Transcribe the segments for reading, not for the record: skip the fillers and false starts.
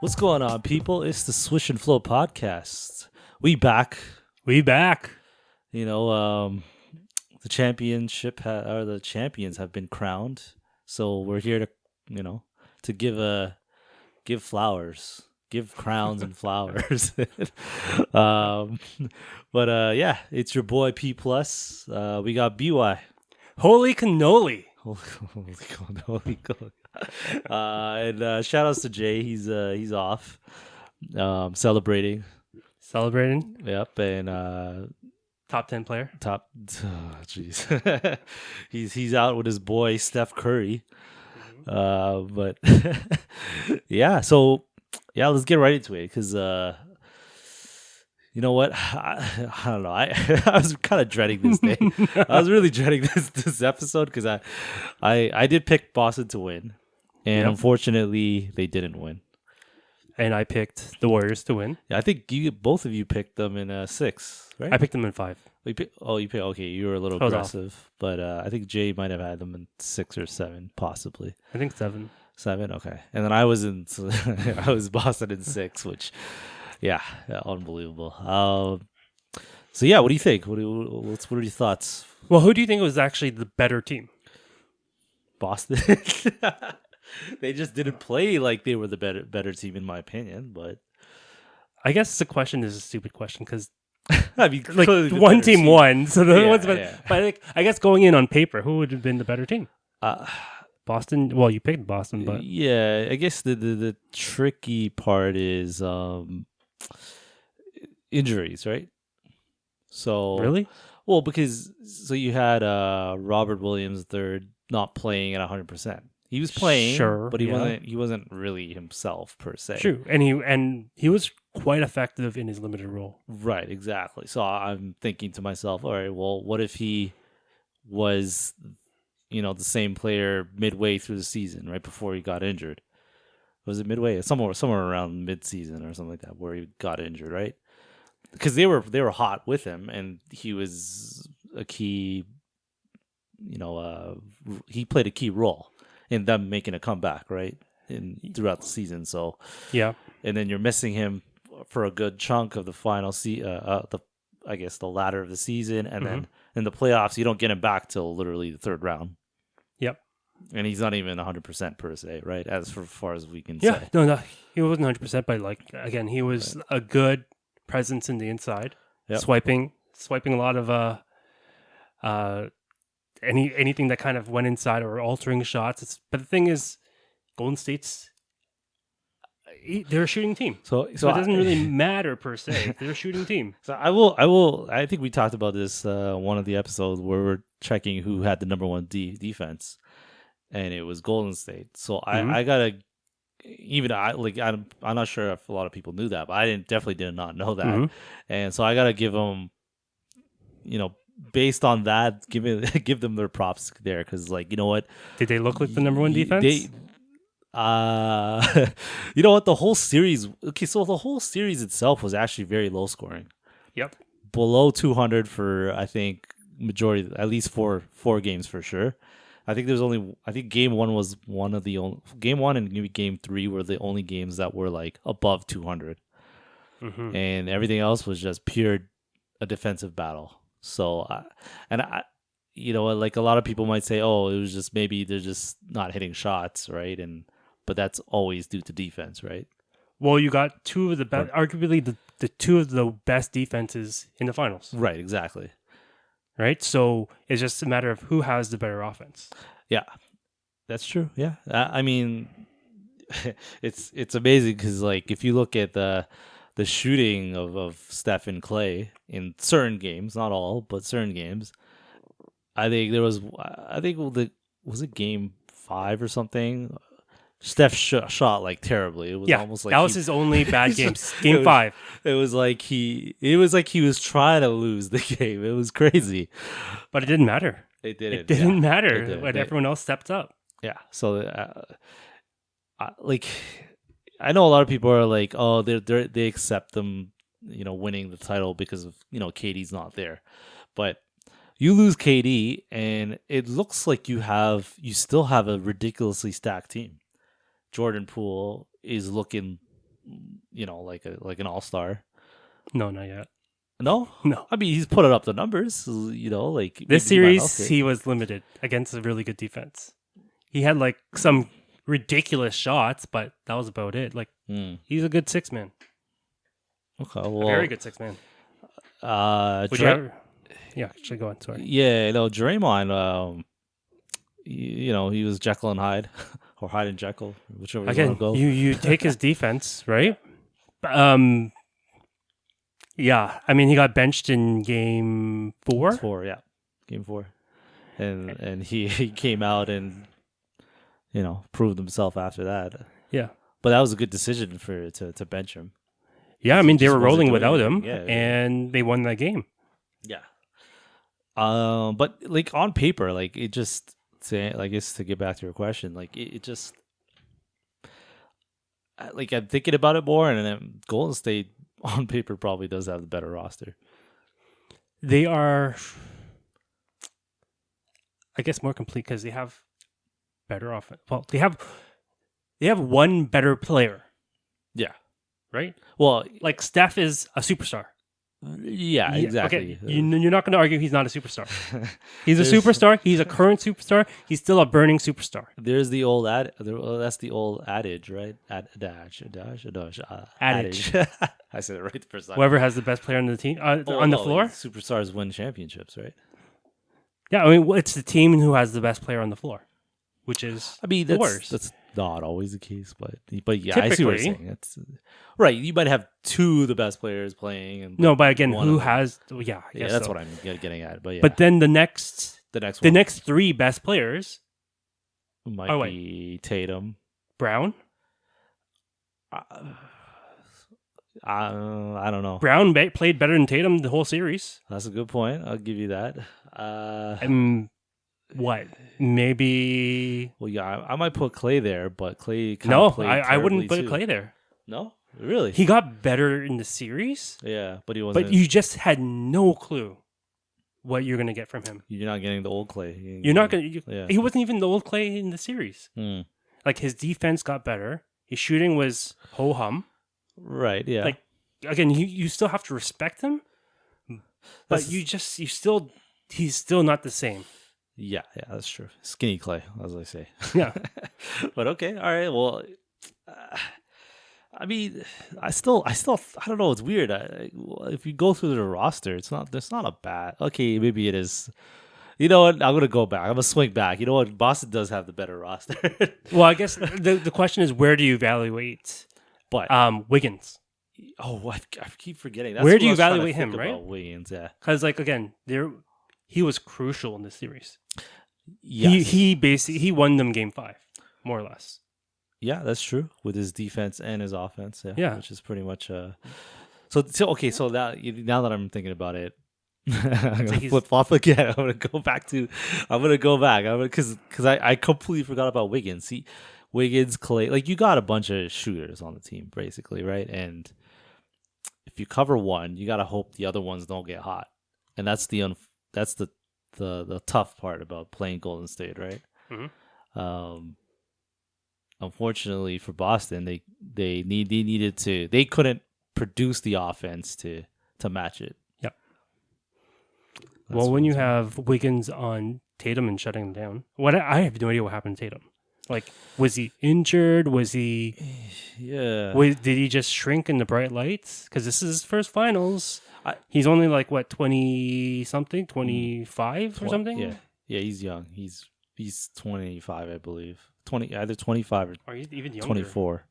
What's going on, people? It's the Swish and Flow podcast. We back. We back. You know, the championship or the champions have been crowned, so we're here to, to give flowers, give crowns and flowers. um, but yeah, it's your boy P plus. We got BY. Holy cannoli. Holy cannoli. And shout outs to Jay. He's off, celebrating. Yep, and Top 10 player. Jeez, he's out with his boy Steph Curry. But yeah, so yeah, let's get right into it because you know what? I don't know. I was kind of dreading this day. I was really dreading this episode because I did pick Boston to win, and unfortunately they didn't win. And I picked the Warriors to win. Yeah, I think both of you picked them in 6, right? I picked them in 5. You picked. Okay. You were a little aggressive, but I think Jay might have had them in 6 or 7, possibly. I think 7. 7, okay. And then I was I was Boston in 6, which, yeah, unbelievable. So yeah, what do you think? What are your thoughts? Well, who do you think was actually the better team? Boston. They just didn't play like they were the better team, in my opinion. But I guess the question is a stupid question because I mean, like one team won, so the one's better. Yeah. But like, I guess going in on paper, who would have been the better team? Boston. Well, you picked Boston, but yeah, I guess the tricky part is injuries, right? So really, well, because you had Robert Williams III not playing at 100%. He was playing, sure, but he wasn't really himself per se. True, and he was quite effective in his limited role. Right, exactly. So I'm thinking to myself, all right, well, what if he was, the same player midway through the season, right before he got injured? Was it midway? Somewhere around mid-season or something like that, where he got injured, right? Because they were hot with him, and he was a key. He played a key role in them making a comeback, right? Throughout the season. So yeah, and then you're missing him for a good chunk of the final the latter of the season, and then in the playoffs you don't get him back till literally the 3rd round. Yep. And he's not even 100% per se, right? As far as we can say. say. No, he wasn't 100%, but like again, he was a good presence in the inside, swiping a lot of anything that kind of went inside or altering shots. But the thing is, Golden State's they're a shooting team, so it doesn't really matter per se. They're a shooting team. So I will. I think we talked about this one of the episodes where we're checking who had the number 1 defense, and it was Golden State. So I gotta. I'm not sure if a lot of people knew that, but I definitely did not know that, and so I gotta give them, based on that, give them their props there, because you know what? Did they look like the number 1 defense? You know what? The whole series. Okay, so the whole series itself was actually very low scoring. Yep, below 200 for I think majority, at least four games for sure. I think game 1 was one of the only game 1 and maybe game 3 were the only games that were like above 200, and everything else was just pure a defensive battle. So, like a lot of people might say, oh, it was just maybe they're just not hitting shots, right? But that's always due to defense, right? Well, you got two of the best, arguably the two of the best defenses in the finals. Right, exactly. Right? So it's just a matter of who has the better offense. Yeah, that's true. Yeah. I mean, it's amazing because, if you look at the shooting of Steph and Clay in certain games, not all, but certain games, was it game 5 or something? Steph shot terribly. It was almost like that was his only bad game. Game 5. It was like he was trying to lose the game. It was crazy, but it didn't matter. It didn't. It didn't matter when everyone else stepped up. Yeah. So, I know a lot of people are like, oh, they accept them, winning the title because of KD's not there, but you lose KD and it looks like you still have a ridiculously stacked team. Jordan Poole is looking like an all-star. No, not yet. No, No. I mean he's putting up the numbers. Like This maybe not series, okay. he was limited against a really good defense. He had like some ridiculous shots, but that was about it. Like he's a good 6-man, Okay, a well, very good 6-man. Would you ever? Yeah, should go on. Sorry. Yeah, Draymond. He was Jekyll and Hyde, or Hyde and Jekyll, whichever you Again, want to go. you take his defense, right? Yeah. I mean, he got benched in game 4. Game 4, and he came out and proved himself after that. Yeah. But that was a good decision to bench him. Yeah, I mean, they just were wasn't rolling doing without him, anything. Yeah. and they won that game. Yeah. But like on paper, like it just I guess to get back to your question, like it just like I'm thinking about it more, and then Golden State on paper probably does have the better roster. They are, I guess, more complete because they have better offense. Well, they have one better player, Yeah. right? Well, Like Steph is a superstar. yeah, exactly. Okay, you're not going to argue he's not a superstar. He's a superstar. He's a current superstar. He's still a burning superstar. There's the old that's the old adage, right? Adage. Adage. I said it right the first time. Whoever has the best player on the team on the floor. Superstars win championships, right? Yeah, I mean, it's the team who has the best player on the floor, which is the Warriors. That's not always the case, but yeah, I see what you're Typically. saying. It's right. You might have 2 of the best players playing, and No, but again, one who of them- has? Yeah, I Yeah, guess that's so. what I'm getting at. But yeah, But then the next the next 3 best players, one might wait. be Tatum. Brown. I don't know. Brown played better than Tatum the whole series. That's a good point. I'll give you that. What? Maybe Well, yeah, I might put Clay there, but Clay no. played I wouldn't terribly put too. Clay there. No, really? He got better in the series, Yeah, but he wasn't. but you just had no clue what you're gonna get from him. You're not getting the old Clay. You're not gonna. Yeah. He wasn't even the old Clay in the series. Like his defense got better. His shooting was ho hum. Right. Yeah. Like again, you still have to respect him, but That's- he's still not the same. Yeah, that's true. Skinny Clay, as I say. Yeah. But okay, all right. Well, I mean, I don't know. It's weird. If you go through the roster, it's not a bad. Okay, maybe it is. You know what? I'm gonna go back. I'm gonna swing back. You know what? Boston does have the better roster. Well, I guess the question is, where do you evaluate But Wiggins? I keep forgetting. That's Where who do you I was trying to evaluate him, think right? about Wiggins, yeah. Because like again, he was crucial in this series. Yes. He won them game 5, more or less. Yeah, that's true with his defense and his offense. Yeah. Which is pretty much. So okay. So now that I'm thinking about it, I'm gonna flip flop again. I'm gonna go back because I completely forgot about Wiggins. See, Wiggins, Clay, like you got a bunch of shooters on the team, basically, right? And if you cover one, you gotta hope the other ones don't get hot, and that's the tough part about playing Golden State, right? Mm-hmm. Unfortunately for Boston, they couldn't produce the offense to match it. Yeah. That's Well, when what you it's- have Wiggins on Tatum and shutting him down, I have no idea what happened to Tatum. Like, was he injured? Was he? Yeah. Did he just shrink in the bright lights? Because this is his first finals. He's only like what 20-something, 25 or something. Yeah, he's young. He's 25, I believe. Either 25 or he's even younger. 24.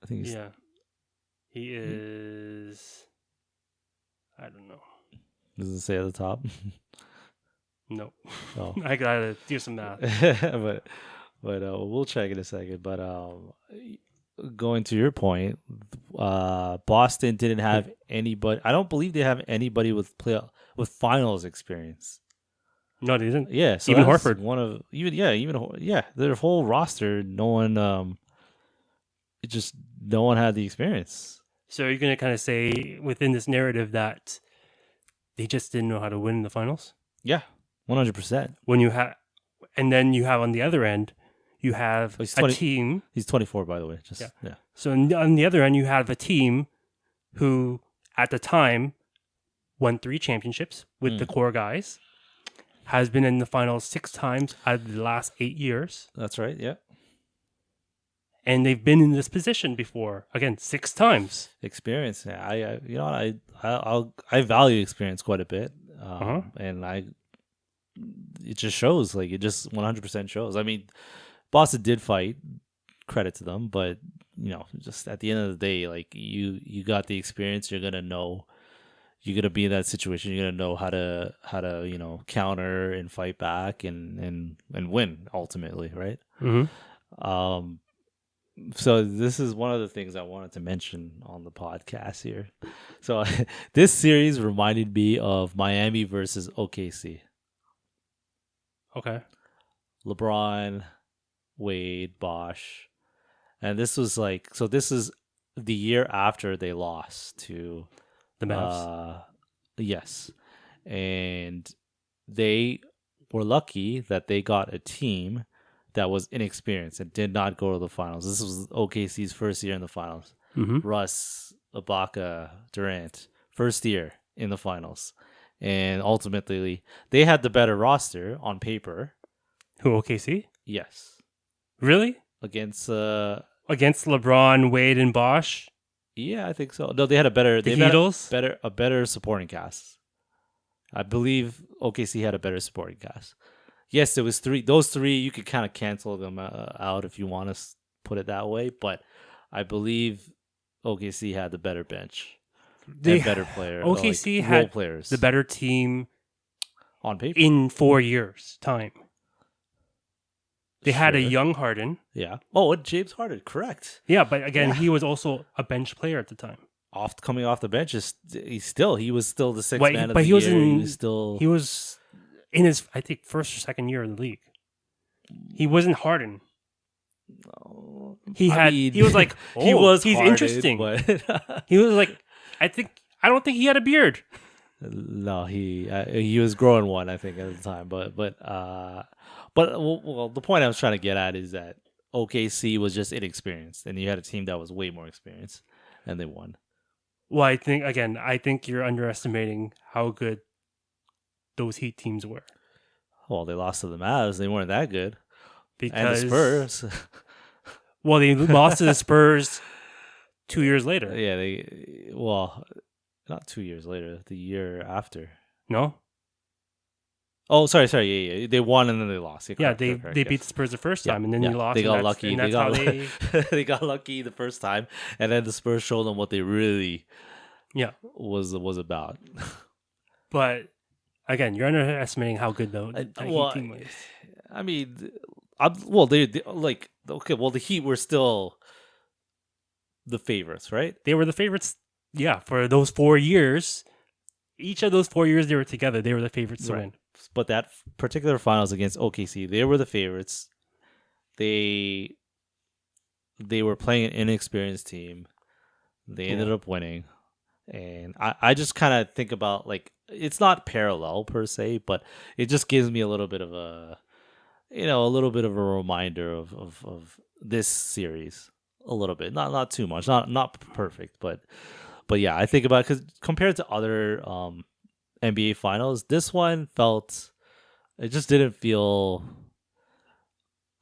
I think he's. Yeah, he is. I don't know. Does it say at the top? No, Oh. I gotta do some math. but we'll check in a second. But going to your point, Boston didn't have anybody. I don't believe they have anybody with finals experience. No, they didn't. Yeah, so even that's Horford. Their whole roster. No one. No one had the experience. So you're gonna kind of say within this narrative that they just didn't know how to win in the finals. Yeah, 100%. When you have, and then you have on the other end, you have He's a 20 team. He's 24, by the way. Yeah. So on the other end, you have a team who, at the time, won 3 championships with the core guys, has been in the finals 6 times out of the last 8 years. That's right. Yeah. And they've been in this position before. Again, 6 times. Experience. Yeah, I value experience quite a bit, and it just shows. Like, it just 100% shows. I mean, Boston did fight. Credit to them, but just at the end of the day, like, you got the experience. You're gonna know. You're gonna be in that situation. You're gonna know how to counter and fight back and win ultimately, right? Mm-hmm. So this is one of the things I wanted to mention on the podcast here. So this series reminded me of Miami versus OKC. Okay. LeBron, Wade, Bosh. And this was this is the year after they lost to the Mavs. Yes. And they were lucky that they got a team that was inexperienced and did not go to the finals. This was OKC's first year in the finals. Mm-hmm. Russ, Ibaka, Durant, first year in the finals. And ultimately, they had the better roster on paper. Who, OKC? Yes. Really? Against LeBron, Wade, and Bosh? Yeah, I think so. No, they had a better... The Heatles? A better supporting cast. I believe OKC had a better supporting cast. Yes, it was 3. Those 3, you could kind of cancel them out if you want to put it that way. But I believe OKC had the better bench. They better player. OKC had players. The better team on paper in 4 years' time. They had a young Harden. Yeah. Oh, and James Harden, correct. Yeah, but again, he was also a bench player at the time. Coming off the bench, he was still the sixth man of the year. He was in his, I think, first or second year in the league. He wasn't Harden. No, he was like, he's Harden, interesting. But he was like, I don't think he had a beard. No, he was growing one, I think, at the time. But the point I was trying to get at is that OKC was just inexperienced, and you had a team that was way more experienced, and they won. Well, I think you're underestimating how good those Heat teams were. Well, they lost to the Mavs. They weren't that good. And the Spurs. Well, they lost to the Spurs 2 years later. Yeah, not 2 years later. The year after. No? Oh, sorry. Yeah. They won and then they lost. Yeah, they beat the Spurs the first time, and then you lost. They got lucky. They got lucky the first time, and then the Spurs showed them what they really was about. But again, you're underestimating how good the Heat team was. I mean, the Heat were still the favorites, right? They were the favorites, for those 4 years. Each of those 4 years they were together, they were the favorites to win. But that particular finals against OKC, they were the favorites. They were playing an inexperienced team. They ended up winning. And I just kind of think about, like, it's not parallel per se, but it just gives me a little bit of a reminder of this series a little bit. Not too much, not perfect, but yeah, I think about it because compared to other NBA finals, this one it just didn't feel.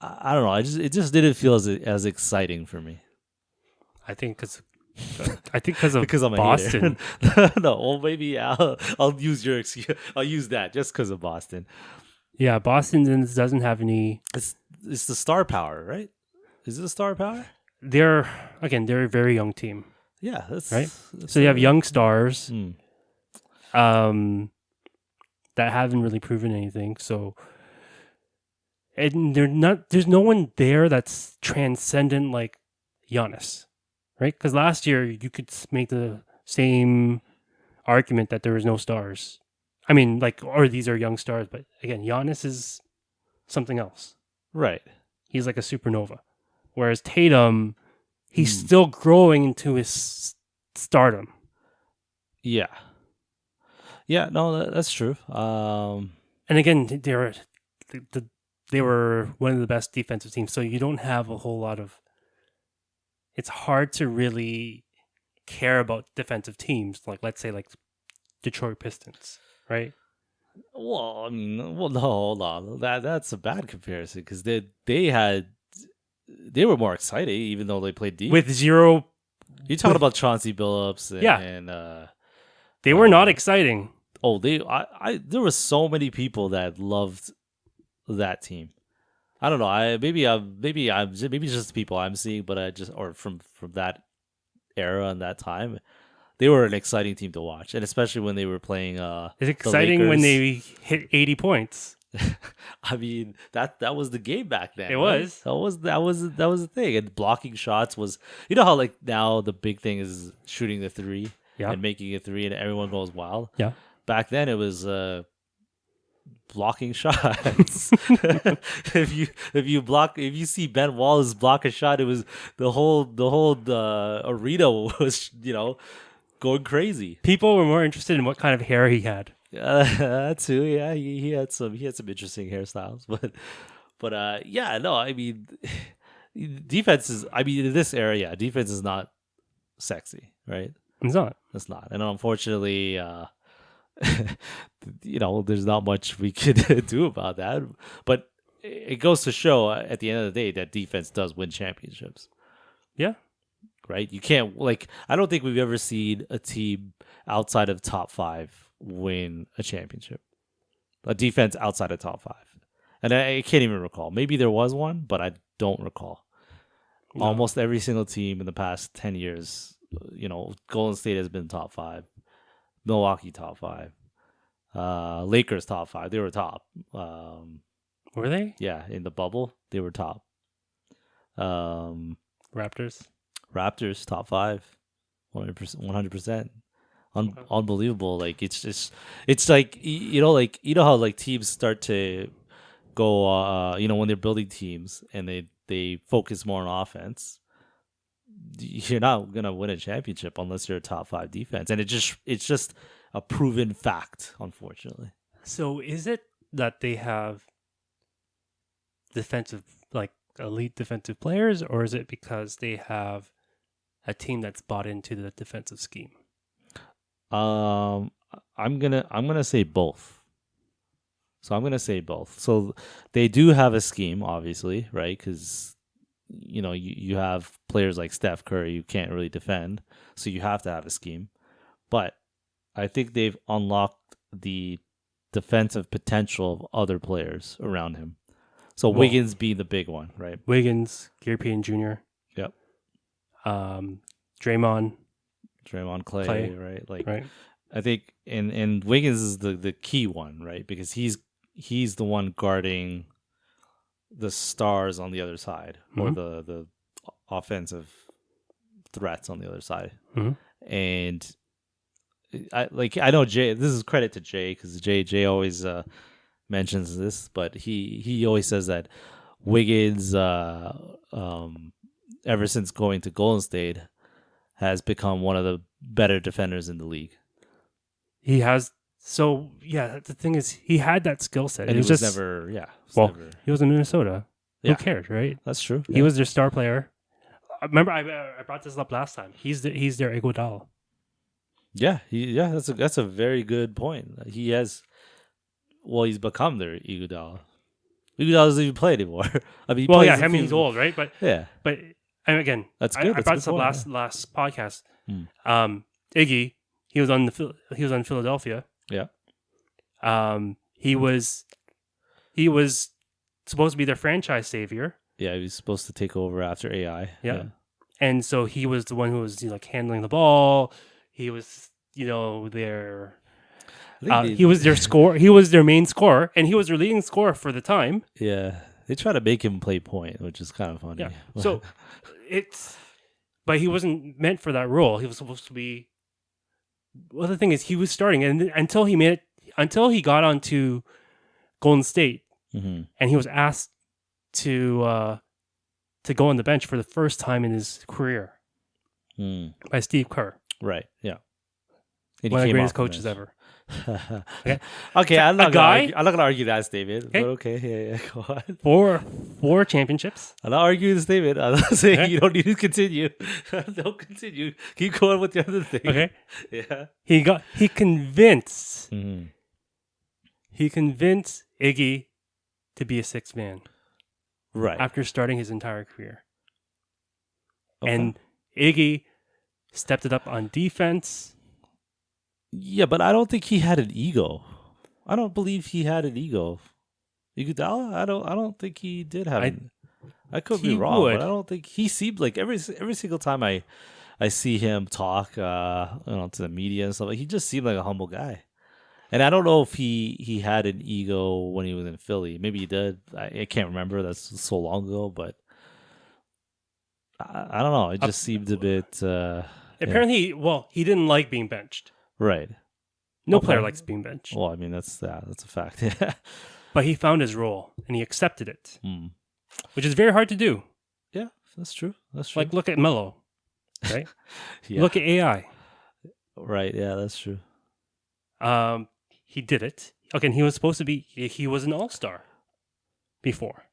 I don't know. It just didn't feel as exciting for me. I think because of I'm Boston. No, well, maybe I'll use your excuse. I'll use that just because of Boston. Yeah, Boston doesn't have any. It's the star power, right? Is it a star power? They're a very young team. Yeah, right. So you have young stars, that haven't really proven anything. So, and there's no one there that's transcendent like Giannis, right? Because last year you could make the same argument that there was no stars. I mean, or these are young stars, but again, Giannis is something else. Right. He's like a supernova. Whereas Tatum, he's still growing into his stardom. Yeah. Yeah, no, that's true. And again, they were one of the best defensive teams, so you don't have a whole lot of it's hard to really care about defensive teams. Like, let's say, like Detroit Pistons, right? Well, I mean, well, no, hold on. That's a bad comparison because they were more exciting even though they played deep. With zero, You're talking about Chauncey Billups and they were not exciting. Oh, there were so many people that loved that team. I don't know. Maybe just the people I'm seeing, but or from that era and that time, they were an exciting team to watch, and especially when they were playing. It's exciting when they hit 80 points. I mean that was the game back then. It right? was. That was the thing, and blocking shots was. You know how like now the big thing is shooting the three and making a three, and everyone goes wild. Yeah. Back then it was blocking shots. if you see Ben Wallace block a shot, it was the whole arena was going crazy. People were more interested in what kind of hair he had. That too, yeah. He had some interesting hairstyles, but yeah, no. I mean, defense is. I mean, in this area, defense is not sexy, right? It's not. It's not, and unfortunately, there's not much we could do about that. But it goes to show at the end of the day that defense does win championships. Yeah. Right? You can't, I don't think we've ever seen a team outside of top 5 win a championship. A defense outside of top 5. And I can't even recall. Maybe there was one, but I don't recall. No. Almost every single team in the past 10 years, Golden State has been top 5. Milwaukee top 5, Lakers top 5. They were top. Were they? Yeah, in the bubble they were top. Raptors top 5, 100%. Unbelievable. Like it's like how like teams start to go. When they're building teams and they focus more on offense. You're not gonna win a championship unless you're a top 5 defense, and it's just a proven fact, unfortunately. So is it that they have defensive, like elite defensive players, or is it because they have a team that's bought into the defensive scheme? I'm gonna say both. So I'm gonna say both. So they do have a scheme, obviously, right? Because you have players like Steph Curry who can't really defend, so you have to have a scheme. But I think they've unlocked the defensive potential of other players around him. So Wiggins being the big one, right? Wiggins, Gary Payton Jr. Yep. Draymond Clay, right? right. I think and Wiggins is the key one, right? Because he's the one guarding the stars on the other side, or the offensive threats on the other side. And I know Jay, this is credit to Jay, because Jay always mentions this, but he always says that Wiggins ever since going to Golden State has become one of the better defenders in the league. He has. So yeah, the thing is, he had that skill set. And he was never, he was in Minnesota. Yeah. Who cares, right? That's true. He was their star player. Remember, I brought this up last time. He's their Iguodala. Yeah, that's a very good point. He's become their Iguodala. Iguodala doesn't even play anymore. I mean, he's old, right? But and again, that's good. I brought this up last podcast. Iggy, he was on Philadelphia. Yeah. He was supposed to be their franchise savior. Yeah, he was supposed to take over after AI. Yeah. And so he was the one who was handling the ball. He was their he was their score. He was their main scorer, and he was their leading scorer for the time. Yeah. They try to make him play point, which is kind of funny. Yeah. So but he wasn't meant for that role. He was supposed to be. Well, the thing is, he was starting, and until he got onto Golden State, and he was asked to go on the bench for the first time in his career by Steve Kerr. Right. Yeah. And One of the came greatest off the coaches bench. ever. Okay. Okay, A I'm not guy- gonna argue, I'm not gonna argue that statement. Okay. But okay, yeah, go on. Four championships. I'm not arguing the statement. I'm not saying Okay. you don't need to continue. Don't continue. Keep going with the other thing. Okay. Yeah. He convinced Mhm. Iggy to be a sixth man Right. after starting his entire career. Okay. And Iggy stepped it up on defense. Yeah, but I don't think he had an ego. I don't believe he had an ego. Iguodala, I don't think he did have. I could be He wrong, would. but I don't think he seemed like every single time I see him talk, to the media and stuff. Like, he just seemed like a humble guy. And I don't know if he had an ego when he was in Philly. Maybe he did. I can't remember. That's so long ago, but I don't know. It just seemed a bit. Apparently, he didn't like being benched. Right. No Okay. player likes being benched. Well, I mean that's a fact. Yeah. But he found his role and he accepted it, Mm. which is very hard to do. Yeah, that's true. That's true. Like, look at Melo, right? Yeah. Look at AI. Right. Yeah, that's true. He did it. Okay, and he was supposed to be. He was an all-star before.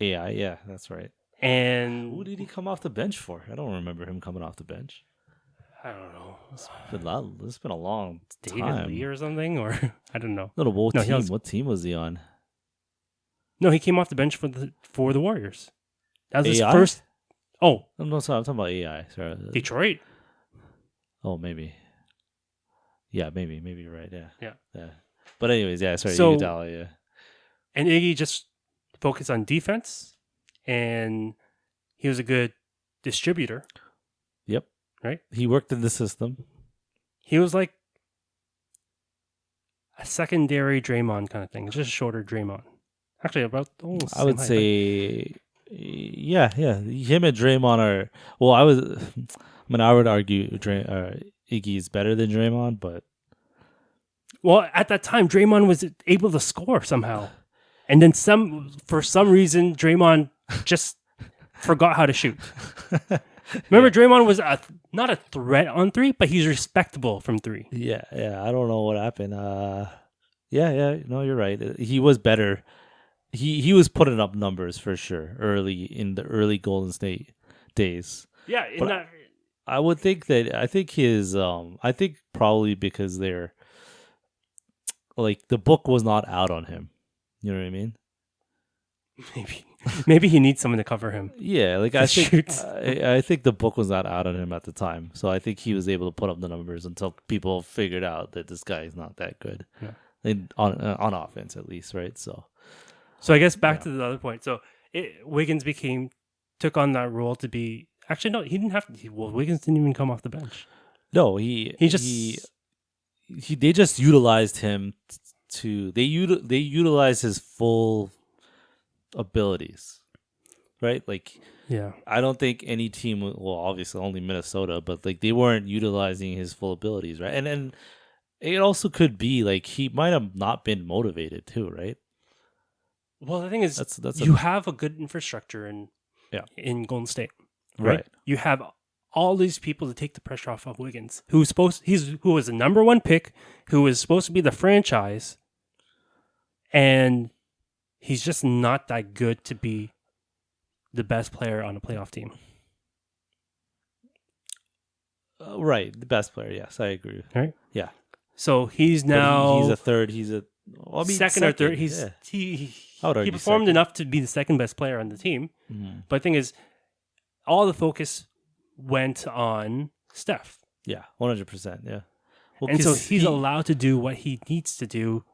AI. Yeah, that's right. And Who did he come off the bench for? I don't remember him coming off the bench. I don't know, It's been a long David time. Lee or something, or I don't know. No, what No, team? he was- What team was he on? No, he came off the bench for the Warriors. That was his AI? first. Oh, No, sorry, I'm talking about AI. Sorry. Detroit. Oh, maybe. Yeah, maybe you're right. Yeah. Yeah. But anyways, yeah. Sorry, So- Iguodala. Yeah. And Iggy just focused on defense, and he was a good distributor. Yep. Right? He worked in the system. He was like a secondary Draymond kind of thing. It's just a shorter Draymond. Actually, about almost the I would same height, say, yeah. Him and Draymond are. Well, I would argue Iggy is better than Draymond, but well, at that time, Draymond was able to score somehow, and then for some reason, Draymond just forgot how to shoot. Remember, Draymond was not a threat on three, but he's respectable from three. yeah. I don't know what happened. Yeah. No, you're right. He was better. He was putting up numbers for sure in the early Golden State days. Yeah, But I would think that I think probably because they're like the book was not out on him. You know what I mean? maybe he needs someone to cover him. Yeah, like To I think shoot. I think the book was not out on him at the time, so I think he was able to put up the numbers until people figured out that this guy is not that good, on offense at least, right? So I guess back to the other point. So Wiggins took on that role to be. Actually, no, he didn't have to. Well, Wiggins didn't even come off the bench. no, they just utilized him they utilized his full abilities, right? Like Yeah. I don't think any team, well, obviously only Minnesota, but like they weren't utilizing his full abilities, right? And it also could be like he might have not been motivated too, right? Well, the thing is, That's you have a good infrastructure in Golden State, right? You have all these people to take the pressure off of Wiggins, who was the number one pick, who was supposed to be the franchise, and he's just not that good to be the best player on a playoff team. right, the best player. Yes, I agree. Right? Yeah. So he's But now he's a third. He's a second or third. Yeah. He I would argue performed second. enough to be the second best player on the team. Mhm. But the thing is, all the focus went on Steph. Yeah, 100%. Yeah. Well, And so 'cause he's allowed to do what he needs to do,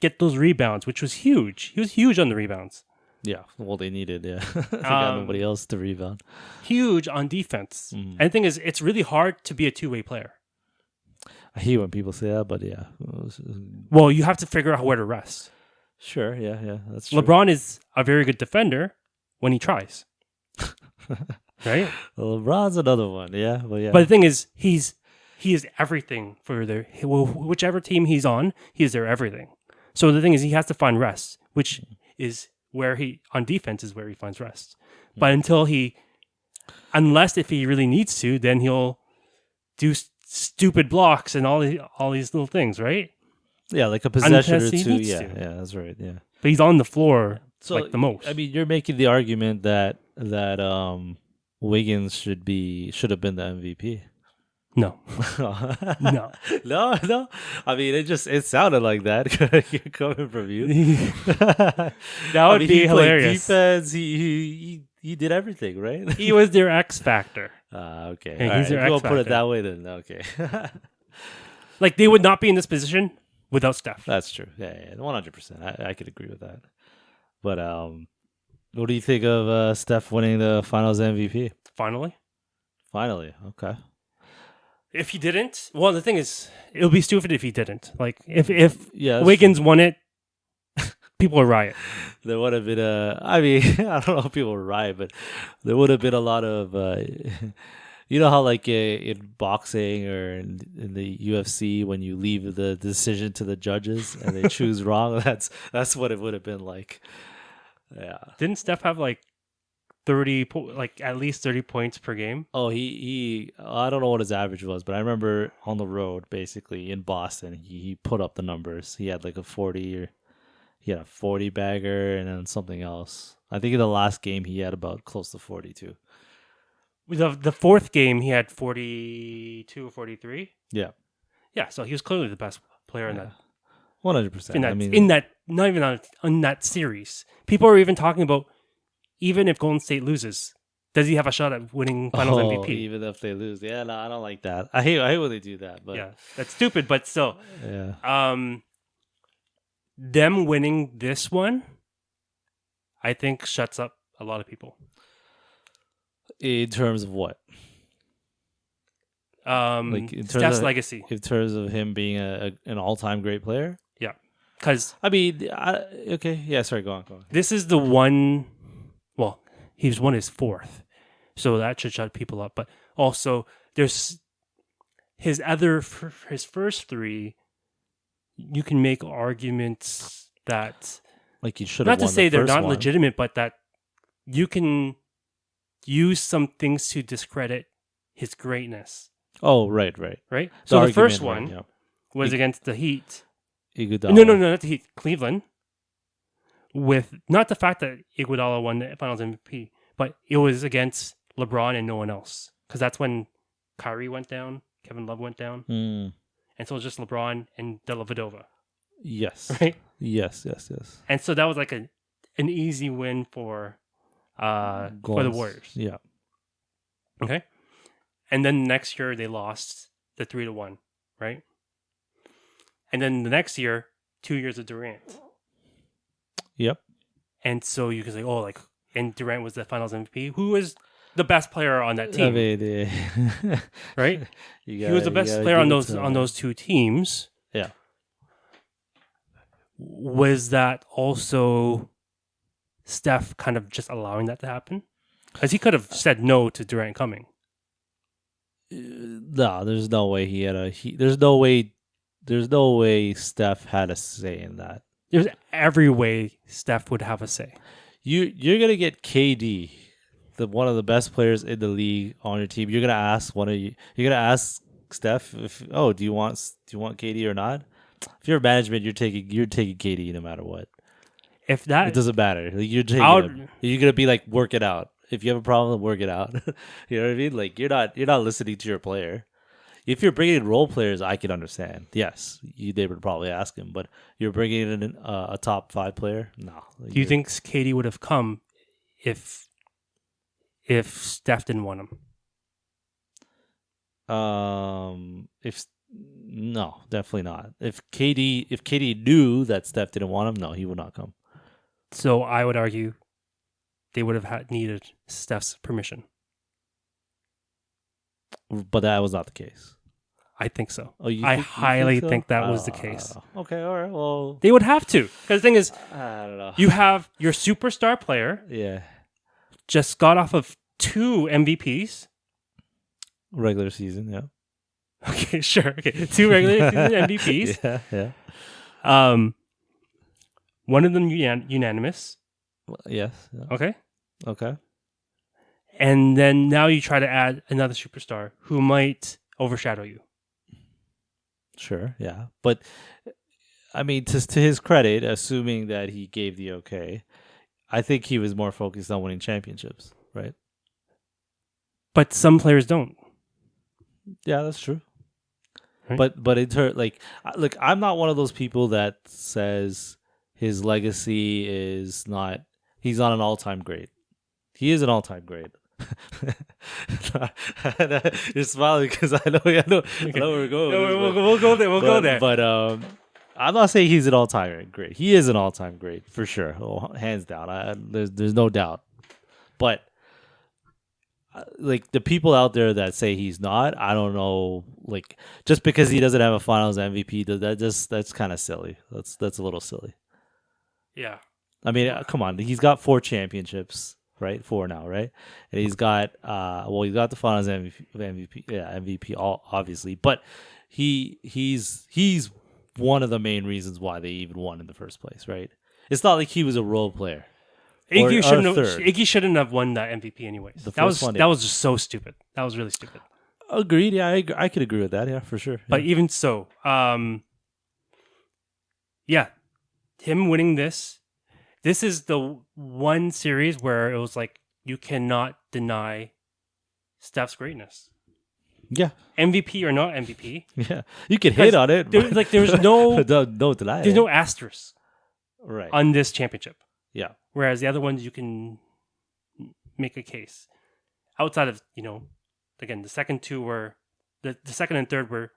get those rebounds, which was huge. He was huge on the rebounds. Yeah, well, they needed, yeah. They got nobody else to rebound. Huge on defense. Mhm. And the thing is, it's really hard to be a two-way player. I hate when people say that, but yeah. Well, you have to figure out where to rest. Sure, yeah, that's true. LeBron is a very good defender when he tries. Right? Well, LeBron's another one, yeah, but yeah. But the thing is, he is everything for whichever team he's on, he is their everything. So the thing is, he has to find rest, which is where on defense is where he finds rest. But unless if he really needs to, then he'll do stupid blocks and all these little things, right? Yeah, like a possession or Unless he two. needs Yeah, to. yeah, that's right. Yeah. But he's on the floor So like the most. I mean, you're making the argument that Wiggins should have been the MVP. No. No. No. I mean, it sounded like that. You're coming from you. That would be he hilarious. Played defense. He did everything, right? He was their X factor. Okay. Yeah, All he's right. their If you X want to put it factor. that way, then okay. Like they would not be in this position without Steph. That's true. Yeah, 100%. I could agree with that. But what do you think of Steph winning the Finals MVP? Finally. Finally, okay. If he didn't, well, the thing is, it would be stupid if he didn't. Like if Yeah, that's Wiggins won it, people would riot. there would have been I mean, I don't know if people would riot, but there would have been a lot of, you know how like in boxing or in the UFC when you leave the decision to the judges and they choose wrong, that's what it would have been like. Yeah. Didn't Steph have like at least 30 points per game? Oh, he I don't know what his average was, but I remember on the road, basically in Boston, he put up the numbers. He had like a 40 bagger and then something else. I think in the last game he had about close to 42. The fourth game, he had 42 or 43. Yeah. Yeah, so he was clearly the best player in that. 100%. Not even on that series. People are even talking about, even if Golden State loses, does he have a shot at winning Finals MVP? Even if they lose. Yeah, no, I don't like that. I hate when they do that. But Yeah, that's stupid, but still. yeah. Them winning this one, I think shuts up a lot of people. In terms of what? Like in terms Steph's of, legacy. in terms of him being an all-time great player? Yeah. Because I mean, okay. Yeah, sorry, go on. this is the one, well, he's won his fourth. So that should shut people up. But also, there's his first three, you can make arguments that, Like he should have not to won say the they're first not one. legitimate, but that you can use some things to discredit his greatness. Oh, right. Right? So the first one yeah. was against the Heat. Iguodala. No, not the Heat. Cleveland. With not the fact that Iguodala won the Finals MVP, but it was against LeBron and no one else. Because that's when Kyrie went down, Kevin Love went down, and so it was just LeBron and Dellavedova. Yes. Right? Yes. And so that was like an easy win for the Warriors. Yeah. Okay. And then next year they lost the 3-1, right? And then the next year, 2 years of Durant. Yep. And so you can say, and Durant was the Finals MVP. Who was the best player on that team? I mean, right? He was the best player on those two teams. Yeah. Was that also Steph kind of just allowing that to happen? Because he could have said no to Durant coming. No, there's no way there's no way Steph had a say in that. There's every way Steph would have a say. You're gonna get KD, one of the best players in the league, on your team. You're gonna ask You're gonna ask Steph do you want KD or not? If you're management, you're taking KD no matter what. If that it doesn't matter. Like, you're taking him. You're gonna be like, work it out. If you have a problem, work it out. You know what I mean? Like you're not listening to your player. If you're bringing in role players, I can understand. Yes, they would probably ask him, but you're bringing in a top 5 player. No. Like, do you think KD would have come if Steph didn't want him? No, definitely not. If KD knew that Steph didn't want him, no, he would not come. So I would argue they would have needed Steph's permission. But that was not the case. I think so. Oh, I highly think that was the case. Okay, all right. Well, they would have to, because the thing is, I don't know. you have your superstar player. Yeah. Just got off of 2 MVPs. Regular season, yeah. Okay, sure. Okay, 2 regular season MVPs. Yeah. One of them unanimous. Yes. Yeah. Okay. And then now you try to add another superstar who might overshadow you. Sure, yeah. But I mean, to his credit, assuming that he gave the okay, I think he was more focused on winning championships, right? But some players don't. Yeah, that's true. Right? But look, I'm not one of those people that says his legacy is not. He's not an all-time great. He is an all-time great. You're smiling because I know where we're going. No, we'll go there. We'll go there. But I'm not saying he's an all-time great. He is an all-time great for sure, hands down. There's no doubt. But like the people out there that say he's not, I don't know. Like just because he doesn't have a Finals MVP, that's kind of silly. That's a little silly. Yeah. I mean, come on. He's got 4 championships, right? 4 now, right? And he's got he's got the Finals MVP, yeah, MVP, obviously. But he's one of the main reasons why they even won in the first place, right? It's not like he was a role player. Iggy shouldn't have won that MVP anyways. That was just so stupid. That was really stupid. Agreed. Yeah, I could agree with that. Yeah, for sure. Yeah. But even so, yeah, him winning this is the one series where it was like you cannot deny Steph's greatness. Yeah, MVP or not MVP. Yeah, you can hit on it. There's no don't deny. There's no asterisk right on this championship. Yeah. Whereas the other ones you can make a case. Outside of, again, the second two were the second and third were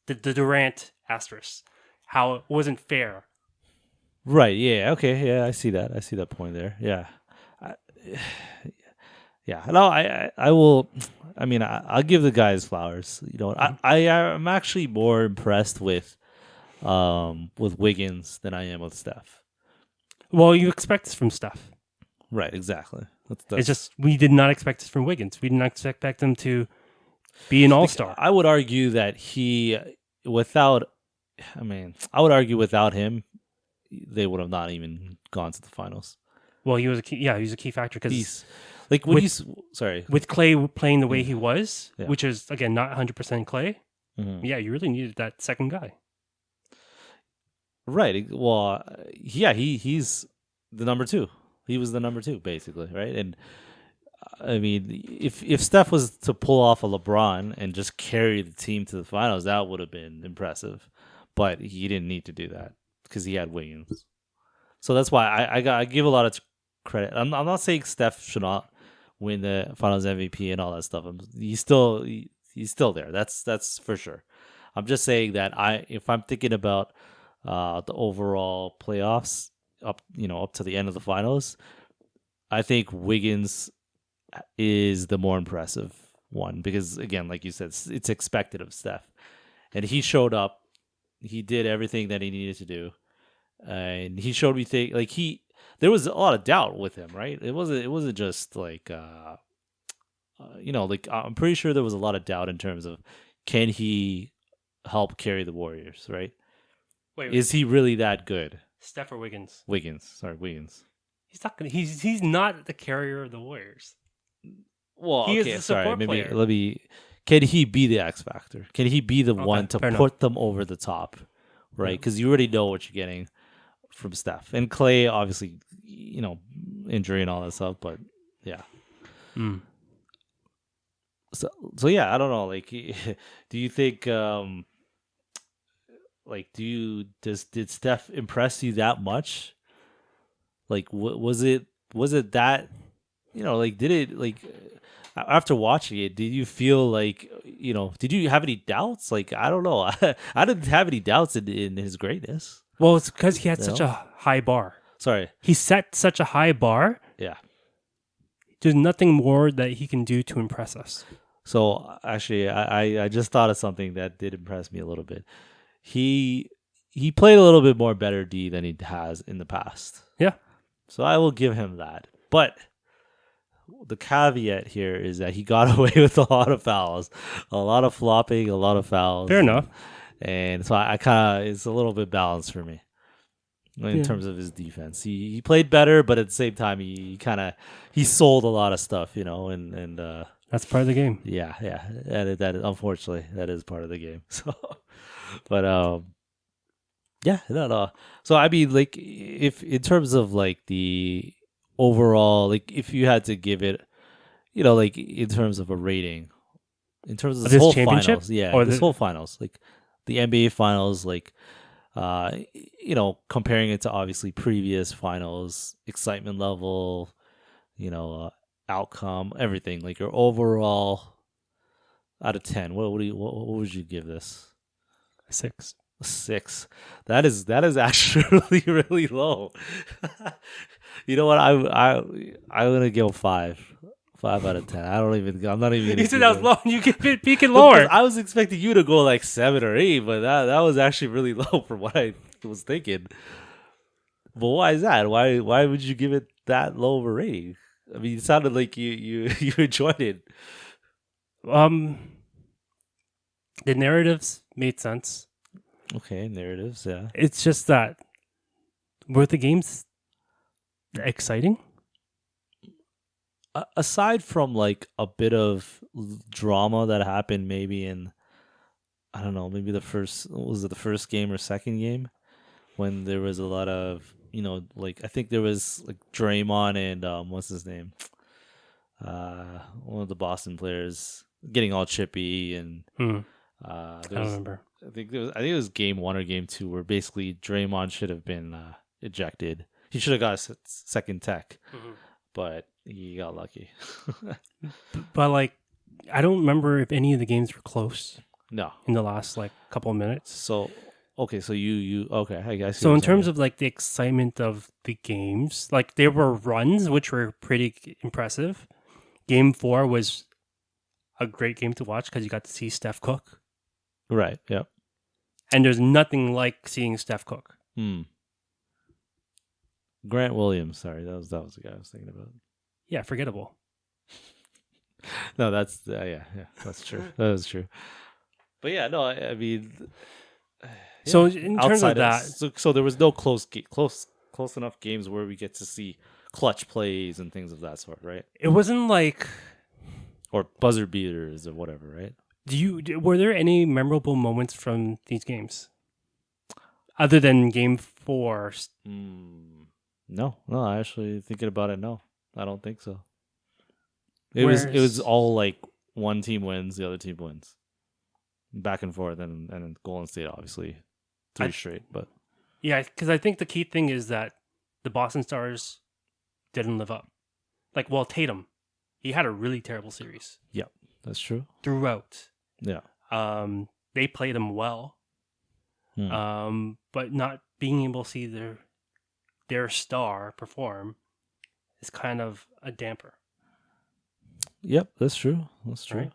the Durant asterisk. How it wasn't fair. Right. Yeah. Okay. Yeah. I see that. I see that point there. Yeah. Yeah. No. I will. I mean, I'll give the guys flowers. I'm actually more impressed with Wiggins than I am with Steph. Well, you expect this from Steph. Right. Exactly. It's just we did not expect this from Wiggins. We did not expect him to be an all-star. I would argue that without him, they would have not even gone to the finals. Well, he was a key factor because with Clay playing the way he was, which is again not 100% Clay. Mm-hmm. Yeah, you really needed that second guy. Right. Well, yeah, he's the number 2. He was the number 2 basically, right? And I mean, if Steph was to pull off a LeBron and just carry the team to the finals, that would have been impressive. But he didn't need to do that because he had Wiggins. So that's why I give a lot of credit. I'm not saying Steph should not win the Finals MVP and all that stuff. He's still there. That's for sure. I'm just saying that if I'm thinking about the overall playoffs up to the end of the finals, I think Wiggins is the more impressive one because, again, like you said, it's expected of Steph, and he showed up. He did everything that he needed to do, and he showed me there was a lot of doubt with him, right? It wasn't just like I'm pretty sure there was a lot of doubt in terms of can he help carry the Warriors, right? Wait. Is he really that good? Steph or Wiggins? Wiggins. He's not. He's not the carrier of the Warriors. Well, he is the support player. Can he be the X factor? Can he be the one to put them over the top? Right? Because you already know what you're getting from Steph and Clay. Obviously, injury and all that stuff. But yeah. Mm. So yeah, I don't know. Like, do you think? Did Steph impress you that much? Like, was it that, did it, after watching it, did you feel like, did you have any doubts? Like, I don't know. I didn't have any doubts in his greatness. Well, it's because he had such a high bar. Sorry. He set such a high bar. Yeah. There's nothing more that he can do to impress us. So, actually, I just thought of something that did impress me a little bit. He played a little bit more better D than he has in the past. Yeah. So I will give him that. But the caveat here is that he got away with a lot of fouls, a lot of flopping, a lot of fouls. Fair enough. And so I kind of, it's a little bit balanced for me in terms of his defense. He played better, but at the same time, he sold a lot of stuff, and that's part of the game. Yeah. That unfortunately, that is part of the game. So, But yeah, no, no. So I mean, like, if in terms of like the overall, like, if you had to give it, like in terms of a rating, in terms of this This whole championship finals, yeah, or this the whole finals, like the NBA finals, like, comparing it to obviously previous finals, excitement level, you know, uh, outcome, everything, like your overall out of 10, what would you give this? 6. 6. That is actually really low. You know what? I'm gonna give 5. 5 out of 10. I'm not even gonna You said give that was it. low, and you give it peaking Because lower. I was expecting you to go like 7 or 8, but that was actually really low from what I was thinking. But why is that? Why would you give it that low of a rating? I mean, it sounded like you you enjoyed it. Um, the narratives made sense. Okay, narratives, yeah. It's just that were the games exciting? Aside from like a bit of drama that happened, maybe in, I don't know, maybe was it the first game or second game, when there was a lot of, like, I think there was like Draymond and what's his name, one of the Boston players getting all chippy, and I there don't was, remember. I think it was game 1 or game 2 where basically Draymond should have been ejected. He should have got a second tech, but he got lucky. But like, I don't remember if any of the games were close No. in the last like couple of minutes. So okay, so you okay, I guess. So in terms of like the excitement of the games, like there were runs which were pretty impressive. Game 4 was a great game to watch because you got to see Steph cook, right, yeah. and there's nothing like seeing Steph cook. Grant Williams, sorry, that was the guy I was thinking about. Yeah, forgettable. No, that's yeah, that's true. That is true. But yeah, no, I mean, So yeah, in terms of that, so there was no close enough games where we get to see clutch plays and things of that sort, right? it wasn't like. Or buzzer beaters or whatever, right? Were there any memorable moments from these games other than Game 4? No, actually thinking about it, no, I don't think so. It was all like one team wins, the other team wins, back and forth, and Golden State obviously 3 straight. But yeah, because I think the key thing is that the Boston Stars didn't live up. Like, well, Tatum, he had a really terrible series. yeah, that's true. Throughout. Yeah. They played him well, but not being able to see their star perform is kind of a damper. Yep, that's true. That's true. Right?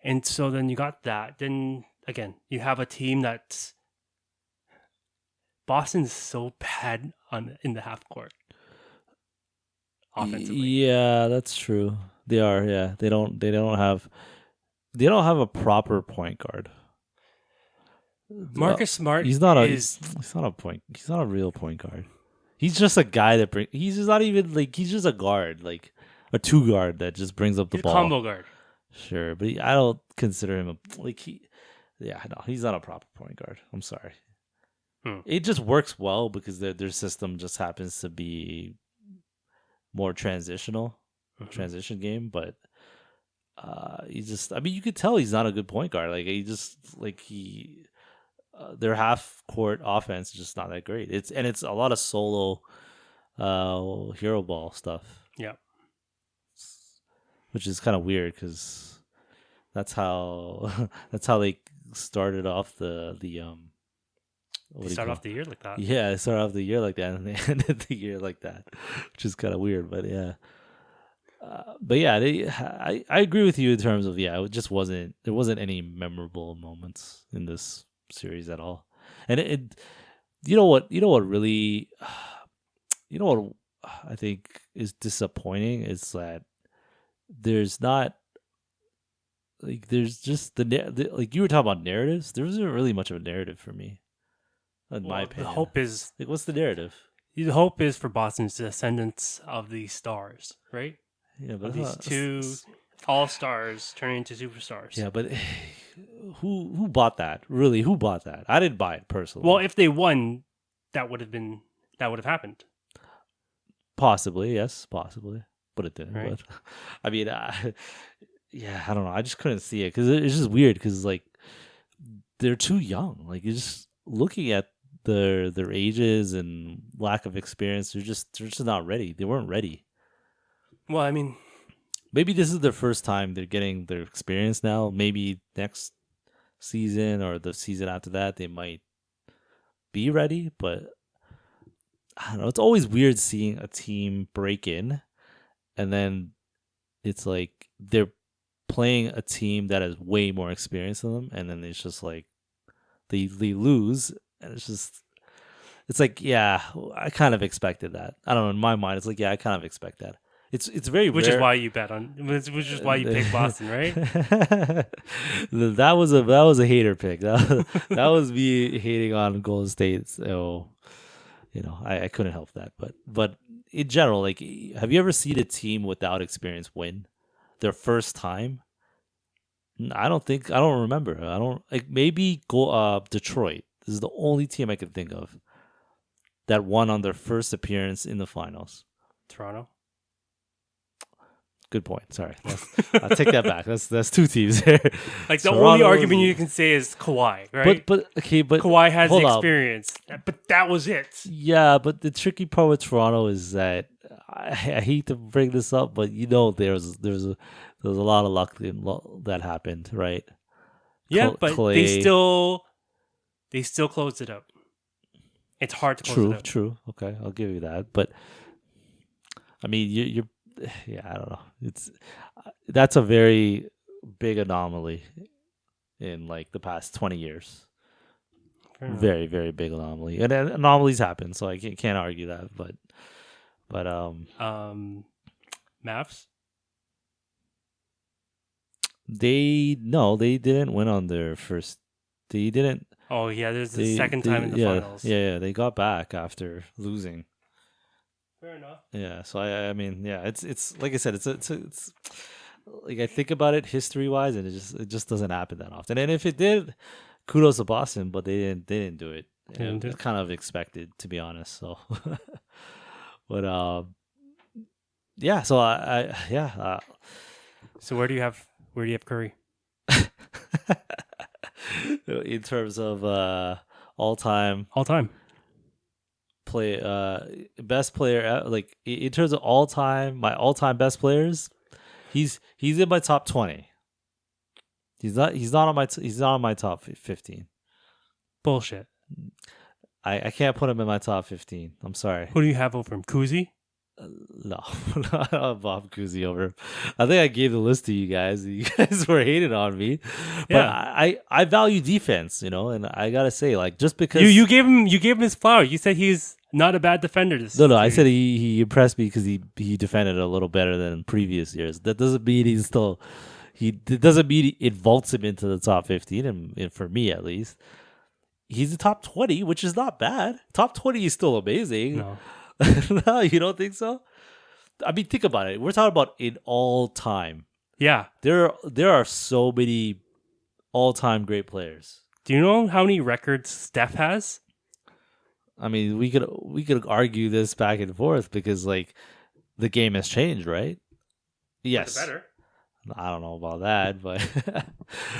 And so then you got that. Then again, you have a team that's Boston's so bad in the half court offensively. Yeah, that's true. They are. Yeah, they don't have a proper point guard. Marcus Smart He's not a real point guard. He's just a guy he's just not even like, he's just a guard, like a 2 guard that just brings up the ball. Combo guard. Sure, but I don't consider him he's not a proper point guard. I'm sorry. It just works well because their system just happens to be more transition game, but you could tell he's not a good point guard. Like, their half court offense is just not that great. It's a lot of solo hero ball stuff. Yeah. Which is kind of weird because that's how they started off the They start off the year like that. Yeah, they started off the year like that, and they ended the year like that, which is kind of weird. But yeah, I agree with you in terms of, it just wasn't there wasn't any memorable moments in this series at all, and it you know what really I think is disappointing is that there's not, like, there's just like you were talking about narratives. There wasn't really much of a narrative for me, in my opinion. The hope is, like, what's the narrative? The hope is for Boston's descendants of the stars, right? Yeah, but of these two all stars turning into superstars. Yeah, but who bought that? Really, who bought that? I didn't buy it personally. Well, if they won, that would have happened. Possibly, yes, possibly, but it didn't. Right. But I mean, yeah, I don't know. I just couldn't see it because it's just weird because like they're too young. Like you're just looking at their ages and lack of experience. They're just not ready. They weren't ready. Well, I mean, Maybe this is their first time they're getting their experience now. Maybe next season or the season after that they might be ready, but I don't know. It's always weird seeing a team break in and then it's like they're playing a team that has way more experience than them, and then it's just like they lose, and it's like yeah, I kind of expected that. I don't know. In my mind, it's like yeah, I kind of expect that. It's very which rare. is why you bet on, which is why you picked Boston, right? That was a hater pick. That was me hating on Golden State. So I couldn't help that. But in general, like, have you ever seen a team without experience win their first time? I don't remember. I don't like maybe Detroit. This is the only team I can think of that won on their first appearance in the finals. Toronto. Good point. Sorry, I'll take that back. That's two teams there. Like the only argument you can say is Kawhi, right? But Kawhi has the hold up. experience, but that was it. Yeah, but the tricky part with Toronto is that I hate to bring this up, but there's a lot of luck that happened, right? Yeah, but Clay. they still closed it up. It's hard to close it up. True. Okay, I'll give you that. But I mean, you're yeah, I don't know. That's a very big anomaly in like the past 20 years. Very, very big anomaly, and anomalies happen, so I can't argue that. But Mavs. They didn't win on their first. They didn't. Oh yeah, there's the second time in the finals. Yeah, they got back after losing. Fair enough. Yeah, so I mean, yeah, it's like I said, it's like I think about it history wise, and it just doesn't happen that often. And if it did, kudos to Boston, but they didn't do it. It's kind of expected, to be honest. So, but yeah. So yeah. So where do you have Curry? In terms of all time play best player, like in terms of my all time best players, he's in my top 20. He's not on my top 15. Bullshit. I can't put him in my top 15. I'm sorry. Who do you have over him? Kuzi? No, not Bob Cousy over him. I think I gave the list to you guys. You guys were hating on me, but yeah. I value defense, and I gotta say, like, just because you gave him his flowers. You said he's not a bad defender. No, I said he impressed me because he defended a little better than previous years. That doesn't mean it doesn't mean it vaults him into the top 15, and for me at least, he's the top 20, which is not bad. Top 20 is still amazing. No. No, you don't think so? I mean, think about it. We're talking about in all time. Yeah. There are so many all-time great players. Do you know how many records Steph has? I mean, we could argue this back and forth because like the game has changed, right? Yes. Better. I don't know about that, but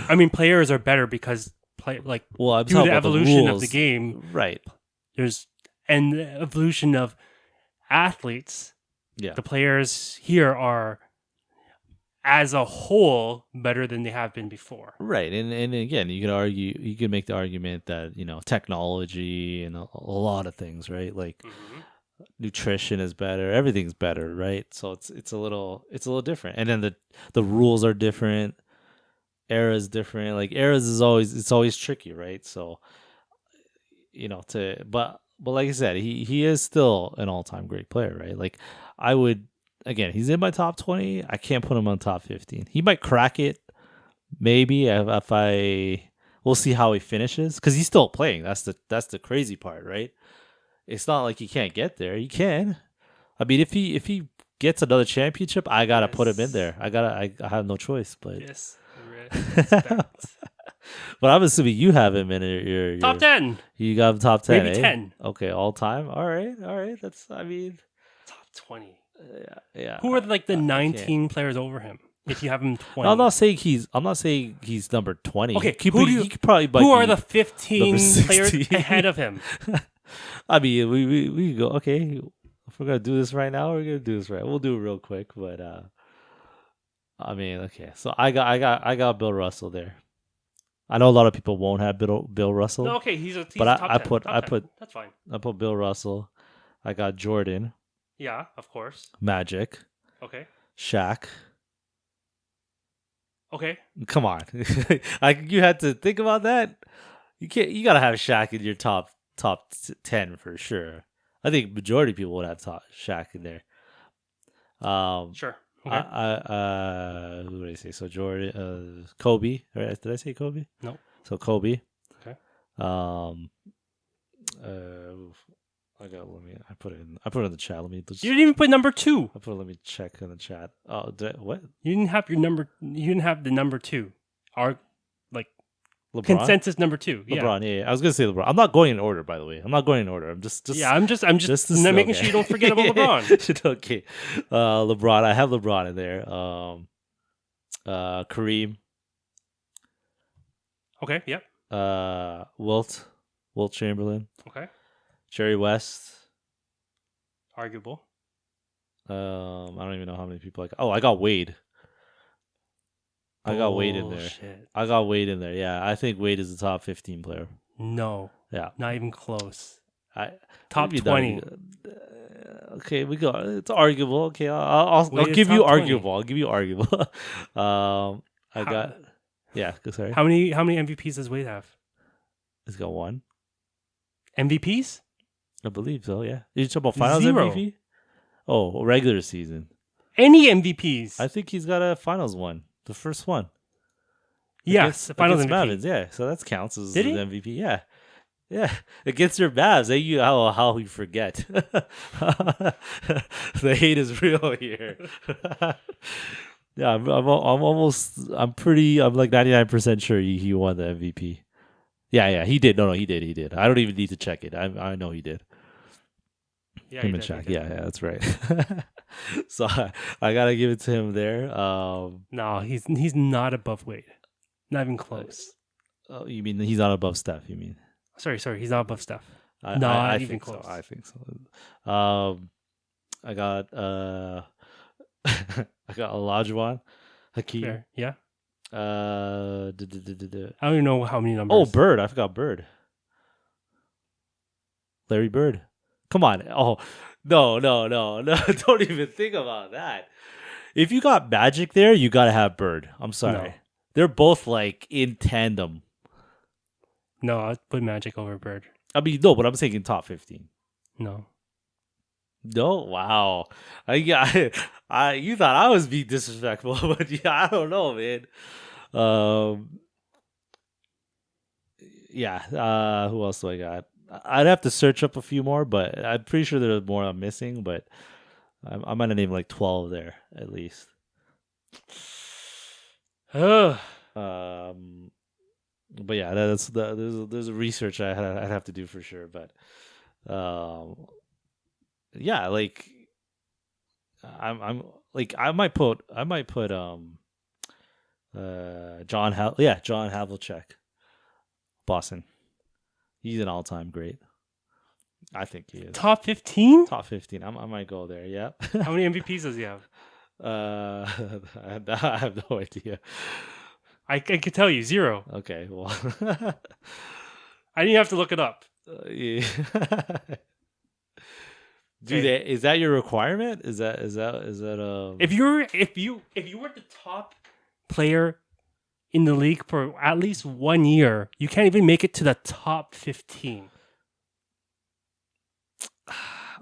I mean, players are better because I'm due talking to the about evolution the of the game, right? And the evolution of athletes. Yeah. The players here are, as a whole, better than they have been before. Right. And again, you could make the argument that, technology and a lot of things, right? Like nutrition is better, everything's better, right? So it's a little different. And then the rules are different, eras different. Like eras is always tricky, right? So but like I said, he is still an all-time great player, right? Like I would, again, he's in my top 20. I can't put him on top 15. He might crack it, maybe we'll see how he finishes because he's still playing. That's the crazy part, right? It's not like he can't get there. He can. I mean, if he gets another championship, I gotta put him in there. I have no choice. But yes, But I'm assuming you have him in your Top 10. You got him top 10, Maybe eh? 10. Okay, all time. All right. That's Top 20. yeah. Who are like the I can't. 19 players over him? If you have him 20. No, I'm not saying he's number 20. Okay, he could probably who are be the 15 number players 16. ahead of him? I mean, we could go. Okay, if we're gonna do this right now, we're gonna do this right. We'll do it real quick, but I mean, okay. So I got Bill Russell there. I know a lot of people won't have Bill Russell. No, okay, he's but top 10. I put That's fine. I put Bill Russell. I got Jordan, Yeah, of course. Magic, Okay. Shaq. Okay. Come on, you had to think about that. You can't. You gotta have Shaq in your top 10 for sure. I think majority of people would have Shaq in there. Sure. Okay. Who did I say? So Jordan, Kobe. Right? Did I say Kobe? No. So Kobe. Okay. I put it in the chat. You didn't even put number 2. Let me check in the chat. Oh, what? You didn't have the number 2. Our LeBron? consensus number 2. LeBron, yeah. I was gonna say LeBron. I'm not going in order, by the way. I'm not going in order. I'm just I'm just making sure you don't forget about LeBron. Okay. LeBron. I have LeBron in there. Kareem. Okay, yep. Wilt Chamberlain. Okay. Jerry West. Arguable. I don't even know how many people I got Wade. I got Wade in there. Yeah, I think Wade is the top 15 player. No. Yeah. Not even close. Top 20. Okay, we go. It's arguable. Okay, I'll give you arguable. I'll give you arguable. Sorry. How many MVPs does Wade have? He's got 1. MVPs? I believe so. Yeah. You talking about finals 0. MVP? Oh, regular season. Any MVPs? I think he's got a finals one. The first one. Yes, the finals MVP. Mavs, yeah, so that counts as an MVP. Yeah, against your Mavs. How we forget? The hate is real here. Yeah, I'm like 99% sure he won the MVP. Yeah, he did. No, he did. I don't even need to check it. I know he did. Yeah, him and Shaq. Yeah, that's right. So I gotta give it to him there. No, he's not above Wade. Not even close. Oh, you mean he's not above Steph? You mean? Sorry, he's not above Steph. Not even close. I think so. I got Olajuwon, Hakeem. Fair. Yeah. I don't even know how many numbers. Oh, Bird. I forgot Bird. Larry Bird. Come on. Oh, no. Don't even think about that. If you got Magic there, you got to have Bird. I'm sorry. No. They're both like in tandem. No, I'd put Magic over Bird. I mean, no, but I'm saying in top 15. No. No? Wow. You thought I was being disrespectful, but yeah, I don't know, man. Who else do I got? I'd have to search up a few more, but I'm pretty sure there's more I'm missing, but I might have named like 12 there at least. But yeah, there's a research I'd have to do for sure, but yeah, like I'm like I might put John Havlicek, Boston. He's an all-time great. I think he is. Top 15? Top 15. I might go there. Yeah. How many MVPs does he have? I have no idea. I could tell you 0. Okay. Well, I didn't have to look it up. Yeah. Is that your requirement? Is that if you were the top player in the league for at least 1 year, you can't even make it to the top 15.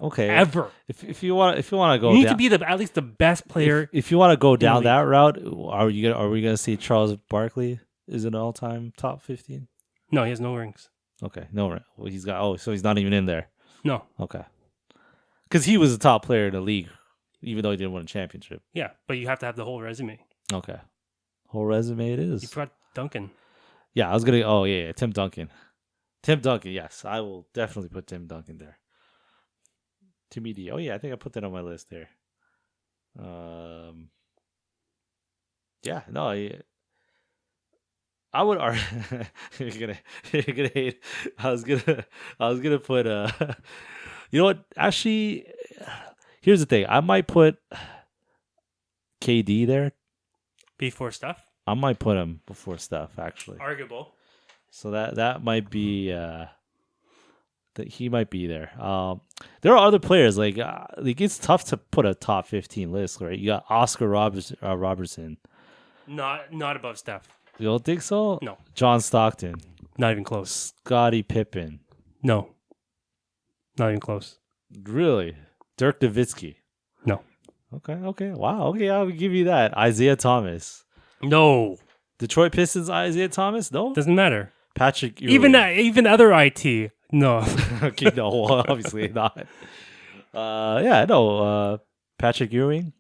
Okay. Ever. If you want to go, you need to be at least the best player. If you want to go down that route, are we gonna say Charles Barkley is an all-time top 15? No, he has no rings. Okay, no ring. Well, he's got. Oh, so he's not even in there. No. Okay. Because he was the top player in the league, even though he didn't win a championship. Yeah, but you have to have the whole resume. Okay. Whole resume it is. You forgot Duncan. Yeah, I was gonna. Oh yeah, Tim Duncan. Tim Duncan. Yes, I will definitely put Tim Duncan there. Timmy D. Oh yeah, I think I put that on my list there. Yeah, no, I would argue. You're gonna hate. I was gonna put. You know what? Actually, here's the thing. I might put KD there. Before Steph? I might put him before Steph. Actually, Arguable. so that might be. That he might be there. There are other players like it's tough to put a top 15 list, right? You got Oscar Robertson. Not above Steph. You don't think so? No. John Stockton, Not even close. Scottie Pippen. No. Not even close. Really? Dirk Nowitzki. No. Okay. Wow. Okay, I'll give you that. Isaiah Thomas. No. Detroit Pistons. Isaiah Thomas. No. Doesn't matter. Patrick Ewing. Even other IT. No. Okay. No. Well, obviously not. Yeah. No. Patrick Ewing.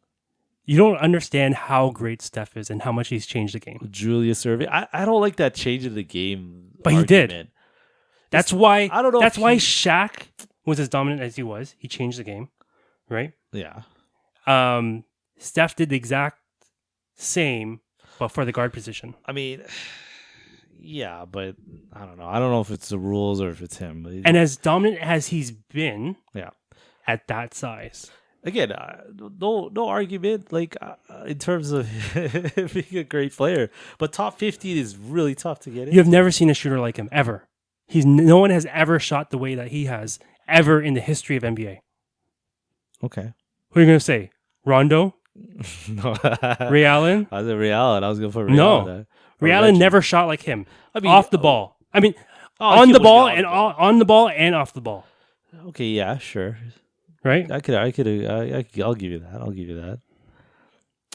You don't understand how great Steph is and how much he's changed the game. Julius Erving. I don't like that change of the game. But he did. That's why. I don't know. That's why Shaq was as dominant as he was. He changed the game, right? Yeah. Steph did the exact same, but for the guard position. I mean, yeah, but I don't know. I don't know if it's the rules or if it's him. And as dominant as he's been, yeah, at that size. Again, no argument. Like in terms of being a great player, but top 15 is really tough to get in. You have never seen a shooter like him ever. No one has ever shot the way that he has ever in the history of NBA. Okay. Who are you gonna say? Rondo? No. Ray Allen? I was at Ray Allen. I was going for Ray No. Allen. Ray Allen never shot like him. I mean, off the ball. I mean, he on the would ball be and on the ball and off the ball. Okay, yeah, sure. Right? I'll give you that.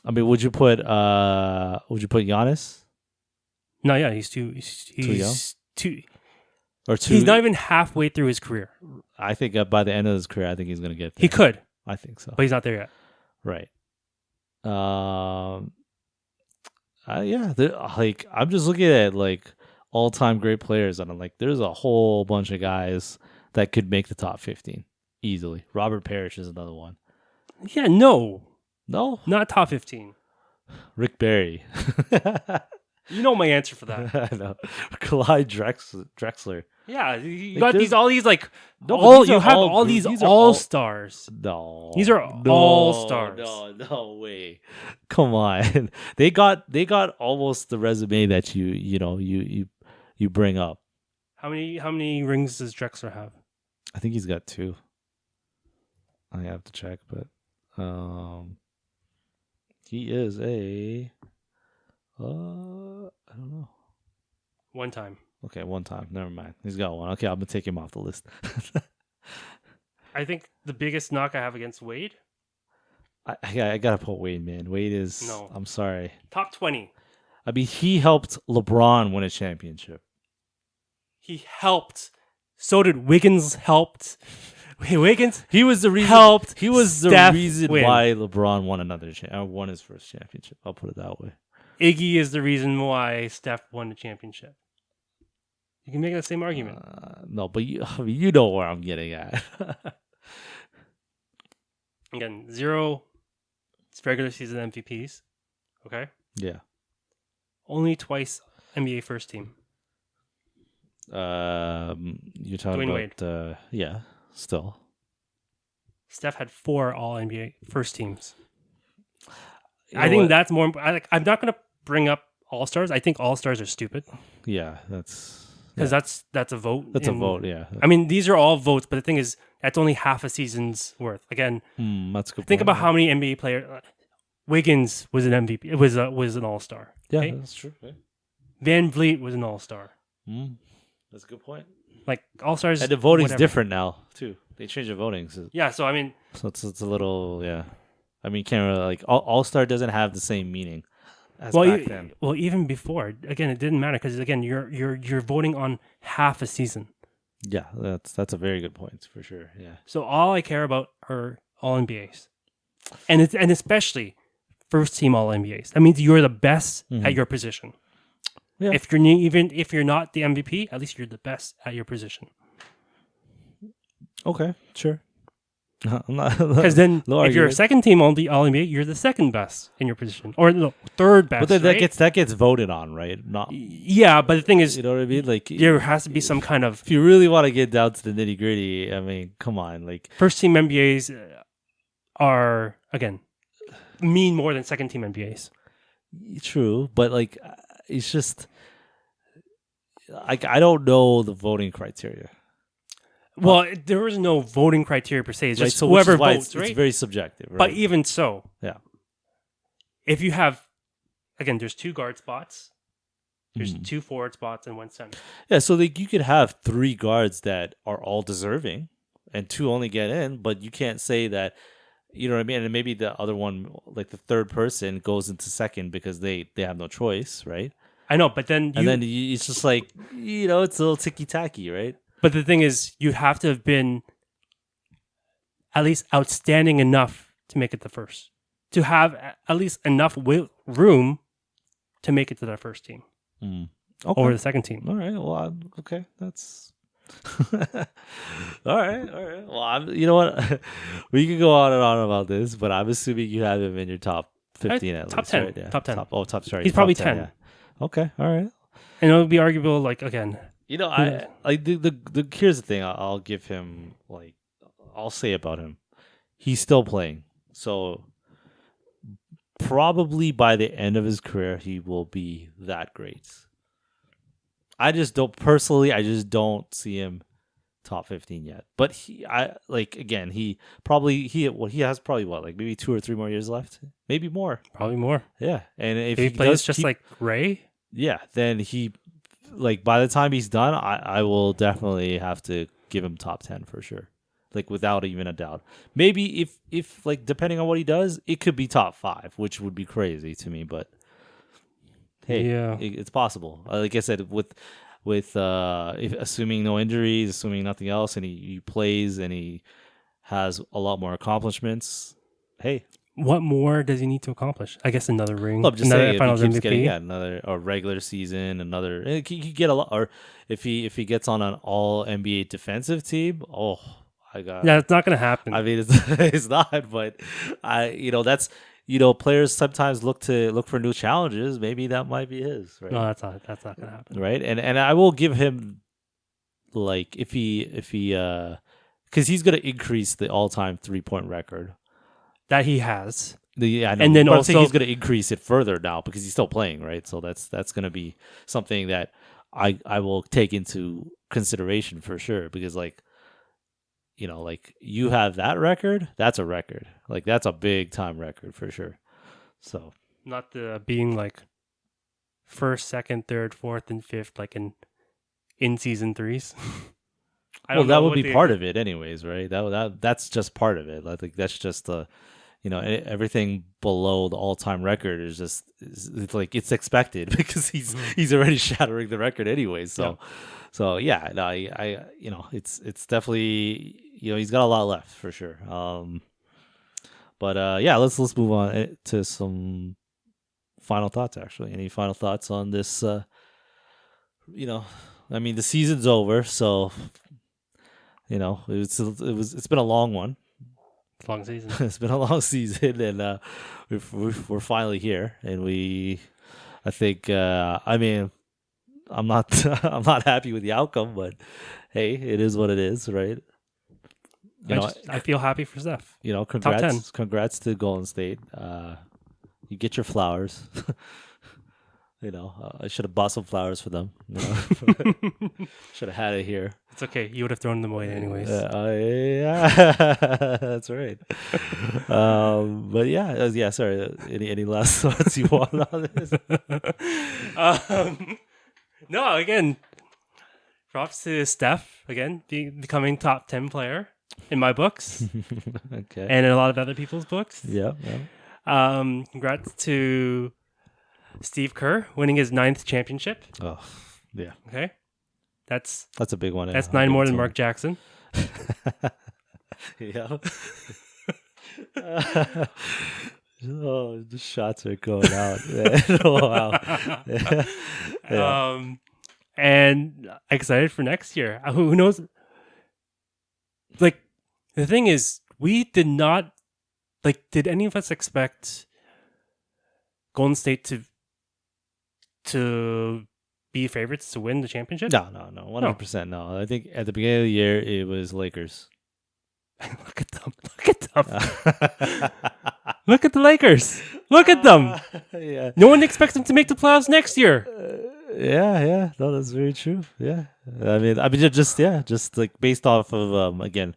I mean, would you put Giannis? No, yeah, he's too young? too. Or two? He's not even halfway through his career. I think by the end of his career, I think he's going to get there. He could, I think so. but he's not there yet. Right. Yeah. Like I'm just looking at like all-time great players, and I'm like, there's a whole bunch of guys that could make the top 15 easily. Robert Parrish is another one. Yeah, no, not top 15. Rick Barry. You know my answer for that. I know. Clyde Drexler. Yeah, you Like, got these all these like No, but all these you are have all all gr- these these are all all- stars. No, These are all stars. No way. Come on, they got almost the resume that you bring up. How many rings does Drexler have? I think he's got 2. I have to check, but he is a I don't know. One time. Okay, one time. Never mind. He's got one. Okay, I'm gonna take him off the list. I think the biggest knock I have against Wade. I gotta put Wade, man. Wade is. No. I'm sorry. Top 20. I mean, he helped LeBron win a championship. He helped. So did Wiggins helped. Wiggins. He was the reason. Helped He was the Steph reason win. why LeBron won his first championship. I'll put it that way. Iggy is the reason why Steph won the championship. You can make that same argument. No, but you know where I'm getting at. Again, 0 regular season MVPs. Okay. Yeah. Only twice NBA first team. You're talking Dwayne about yeah. Still, Steph had 4 All NBA first teams. You I know think what? that's more. I'm not going to bring up All Stars. I think All Stars are stupid Yeah, that's because that's a vote. a vote. Yeah, I mean, these are all votes, but the thing is, that's only half a season's worth. Again, that's a good. think point, about yeah. how many NBA players. Wiggins was an MVP. It was an All Star. Yeah, okay? that's true. Yeah. Van Vliet was an All Star. That's a good point. Like All Stars, And the voting's whatever. different now too. They changed the voting, so Yeah, so I mean, it's a little yeah. I mean, you can't really like All Star doesn't have the same meaning as well, back then. even before, again, it didn't matter because again, you're voting on half a season. Yeah, that's a very good point for sure. Yeah, So all I care about are All NBAs, and especially first team All NBAs. That means you're the best at your position. Yeah. Even if you're not the MVP, at least you're the best at your position. Okay, sure. Because then, if you're a second team All NBA, you're the second best in your position, or no, third best. But then right? that gets voted on, right? Not Yeah, but the thing is, you know what I mean. Like there has to be some kind of. If you really want to get down to the nitty gritty, I mean, come on, like First team NBAs are again mean more than second team NBAs. True, but like it's just I don't know the voting criteria. Well, there is no voting criteria per se. It's just so whoever votes, right? It's very subjective, right? But even so, yeah. If you have, again, there's 2 guard spots, there's 2 forward spots, and 1 center. Yeah, so like you could have 3 guards that are all deserving, and 2 only get in, but you can't say that. You know what I mean? And maybe the other one, like the third person, goes into second because they have no choice, right? I know, but then it's just like it's a little ticky tacky, right? But the thing is, you have to have been at least outstanding enough to make it the first. To have at least enough room to make it to that first team. Okay. Or the second team. All right. Well, okay. That's... All right. Well, you know what? We could go on and on about this, but I'm assuming you have him in your top 15 at top least. 10. Right? Yeah. Top 10. Sorry. He's probably 10. 10. Yeah. Okay. All right. And it would be arguable, like, again... I like the here's the thing I'll give him, like, I'll say about him, he's still playing, so probably by the end of his career he will be that great. I just don't see him top 15 yet, but he has probably like maybe 2 or 3 more years left, maybe more, Probably more. yeah. And if he plays just like Ray, yeah, then he, like, by the time he's done, I will definitely have to give him top 10 for sure. Like, without even a doubt. Maybe if like, depending on what he does, it could be top 5, which would be crazy to me, but hey, yeah, it's possible. Like I said, with assuming no injuries, assuming nothing else, and he plays and he has a lot more accomplishments, hey. What more does he need to accomplish? I guess another ring. Well, I'm just another saying, if Finals he keeps MVP. getting another or regular season, he could get a lot. Or if he gets on an All NBA defensive team, Yeah, it's not going to happen. I mean, it's not, but that's players sometimes look for new challenges. Maybe that might be his. Right? No, that's not going to happen. Right, and I will give him, like, if he because he's going to increase the all-time 3-point record that he has. I know. And then but also he's going to increase it further now because he's still playing, right? So that's going to be something that I will take into consideration for sure, because, like, like, you have that record, that's a record. Like, that's a big time record for sure. So not the being like first, second, third, fourth, and fifth, like in season 3s. That would be part of it, anyways, right? That's just part of it. I think that's just everything below the all-time record is just it's like it's expected because he's already shattering the record anyways. So yeah, no, I it's definitely, he's got a lot left for sure. But yeah, let's move on to some final thoughts. Actually, any final thoughts on this? I mean, the season's over, so it's been a long one. Long season. It's been a long season, and we're finally here. And I think, I mean, I'm not happy with the outcome, but hey, it is what it is, right? I feel happy for Steph. Congrats to Golden State. You get your flowers. I should have bought some flowers for them. Should have had it here. It's okay. You would have thrown them away anyways. Yeah, that's right. But yeah. Sorry. Any last thoughts you want on this? No. Again, props to Steph again becoming top 10 player in my books. Okay. And in a lot of other people's books. Yeah. Congrats to Steve Kerr winning his 9th championship. Oh, yeah. Okay. That's a big one. That's 9 more than Mark Jackson. Yeah. Oh, the shots are going out. Oh, wow. Yeah. And excited for next year. Who knows? Like, the thing is, we did not, like, did any of us expect Golden State to be favorites to win the championship? No, 100% no. I think at the beginning of the year it was Lakers. Look at them. Look at them. Look at the Lakers. Look at them. Yeah. No one expects them to make the playoffs next year. Yeah. No, that's very true. Yeah. I mean, just like based off of again,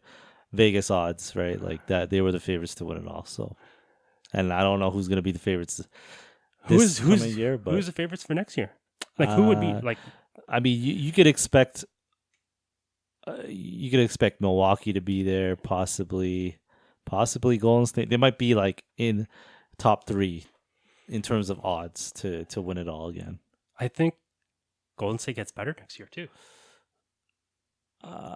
Vegas odds, right? Like that, they were the favorites to win it all. So, and I don't know who's gonna be the favorites this coming year, but who's the favorites for next year? Like who would be like? I mean, you could expect. You could expect Milwaukee to be there, possibly Golden State. They might be like in top 3 in terms of odds to win it all again. I think Golden State gets better next year too.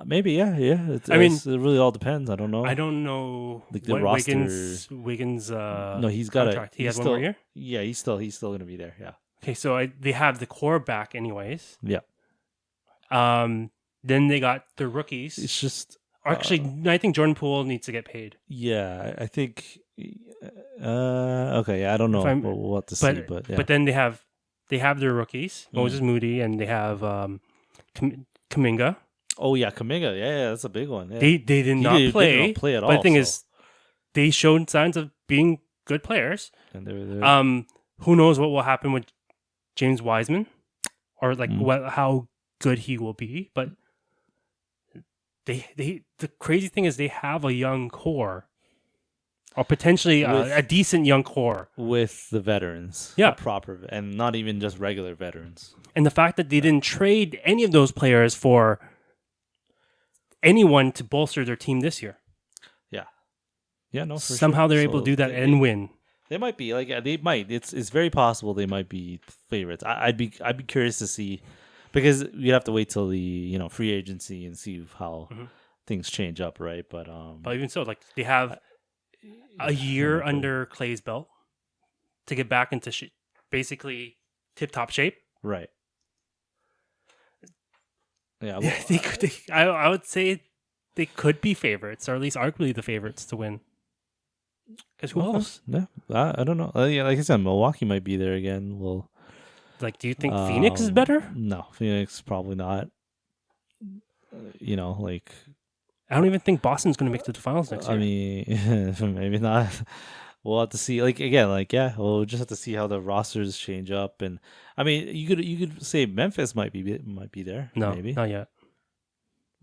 Maybe, yeah. It really all depends. I don't know. I don't know. Like the roster. Wiggins. No, he's got contract. He has one more year. Yeah, he's still gonna be there. Yeah. Okay, so they have the core back, anyways. Yeah. Then they got the rookies. It's just actually, I think Jordan Poole needs to get paid. Yeah, I think. Okay, yeah, I don't know. We'll have to see, but yeah. But then they have their rookies, Moses Moody, and they have Kuminga. Oh yeah, Kuminga. Yeah, that's a big one. Yeah. They did not play. At all. But the thing is, they showed signs of being good players. And they were there. Who knows what will happen with James Wiseman, or like how good he will be? But the crazy thing is they have a young core, or potentially a decent young core with the veterans. Yeah, proper, and not even just regular veterans. And the fact that they didn't trade any of those players for anyone to bolster their team this year. Yeah, no. Somehow they're able to do that and win. They might be they might. It's very possible they might be favorites. I'd be curious to see, because you'd have to wait till the free agency and see how things change up, right? But even so, like they have a year under Clay's belt to get back into basically tip-top shape, right? Yeah, I would say they could be favorites, or at least arguably the favorites to win. Because who else? Yeah, I don't know. Yeah, like I said, Milwaukee might be there again. Well, like, do you think Phoenix is better? No, Phoenix probably not. Like I don't even think Boston's going to make it to the finals next year. I mean, maybe not. We'll have to see. We'll just have to see how the rosters change up. And I mean, you could say Memphis might be there. No, maybe not yet.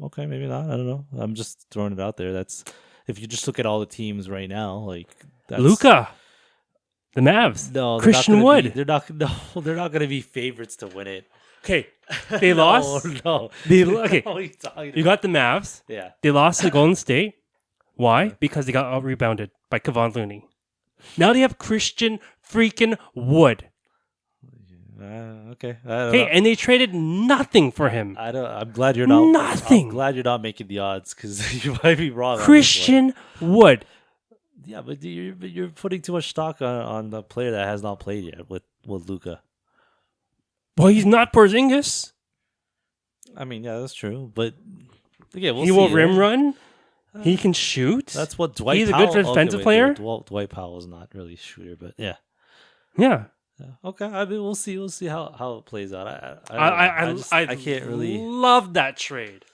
Okay, maybe not. I don't know. I'm just throwing it out there. That's if you just look at all the teams right now, like Luka, the Mavs, no, Christian Wood. They're not going to be favorites to win it. Okay, they lost. No. Okay, you got the Mavs. Yeah, they lost to Golden State. Why? Because they got out rebounded by Kevon Looney. Now they have Christian freaking Wood. Okay. And they traded nothing for him. I'm glad you're not. Nothing. I'm glad you're not making the odds, because you might be wrong. Christian Wood. Yeah, but you're putting too much stock on the player that has not played yet with Luka. Well, he's not Porzingis. I mean, yeah, that's true. But yeah, he will rim run. He can shoot. That's what Dwight. He's a good defensive player. Dwight Powell is not really a shooter, but yeah. Yeah. Okay. I mean, we'll see. We'll see how it plays out. I can't really love that trade.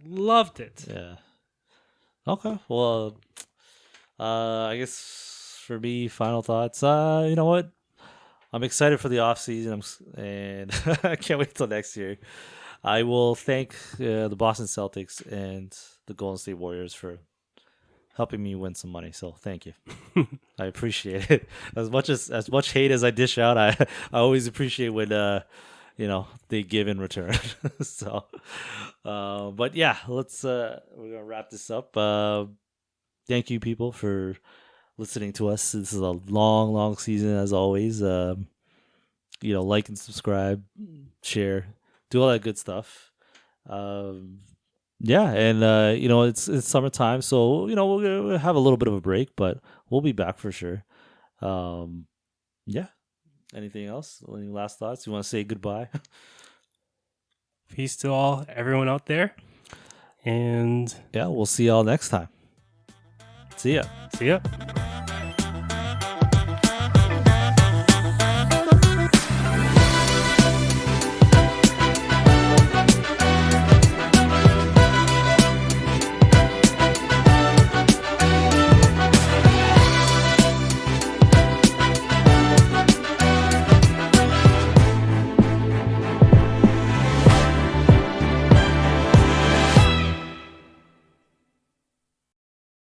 Loved it. Yeah. Okay. Well, I guess for me, final thoughts. You know what? I'm excited for the off season, and I can't wait till next year. I will thank the Boston Celtics and the Golden State Warriors for helping me win some money. So thank you. I appreciate it. As much hate as I dish out, I always appreciate when they give in return. So, but yeah, we're gonna wrap this up. Thank you, people, for listening to us. This is a long season, as always. Like and subscribe, share, do all that good stuff. Yeah, and it's summertime, so we'll have a little bit of a break, but we'll be back for sure. Yeah. Anything else? Any last thoughts? You want to say goodbye? Peace to all, everyone out there. And yeah, we'll see y'all next time. See ya. see ya.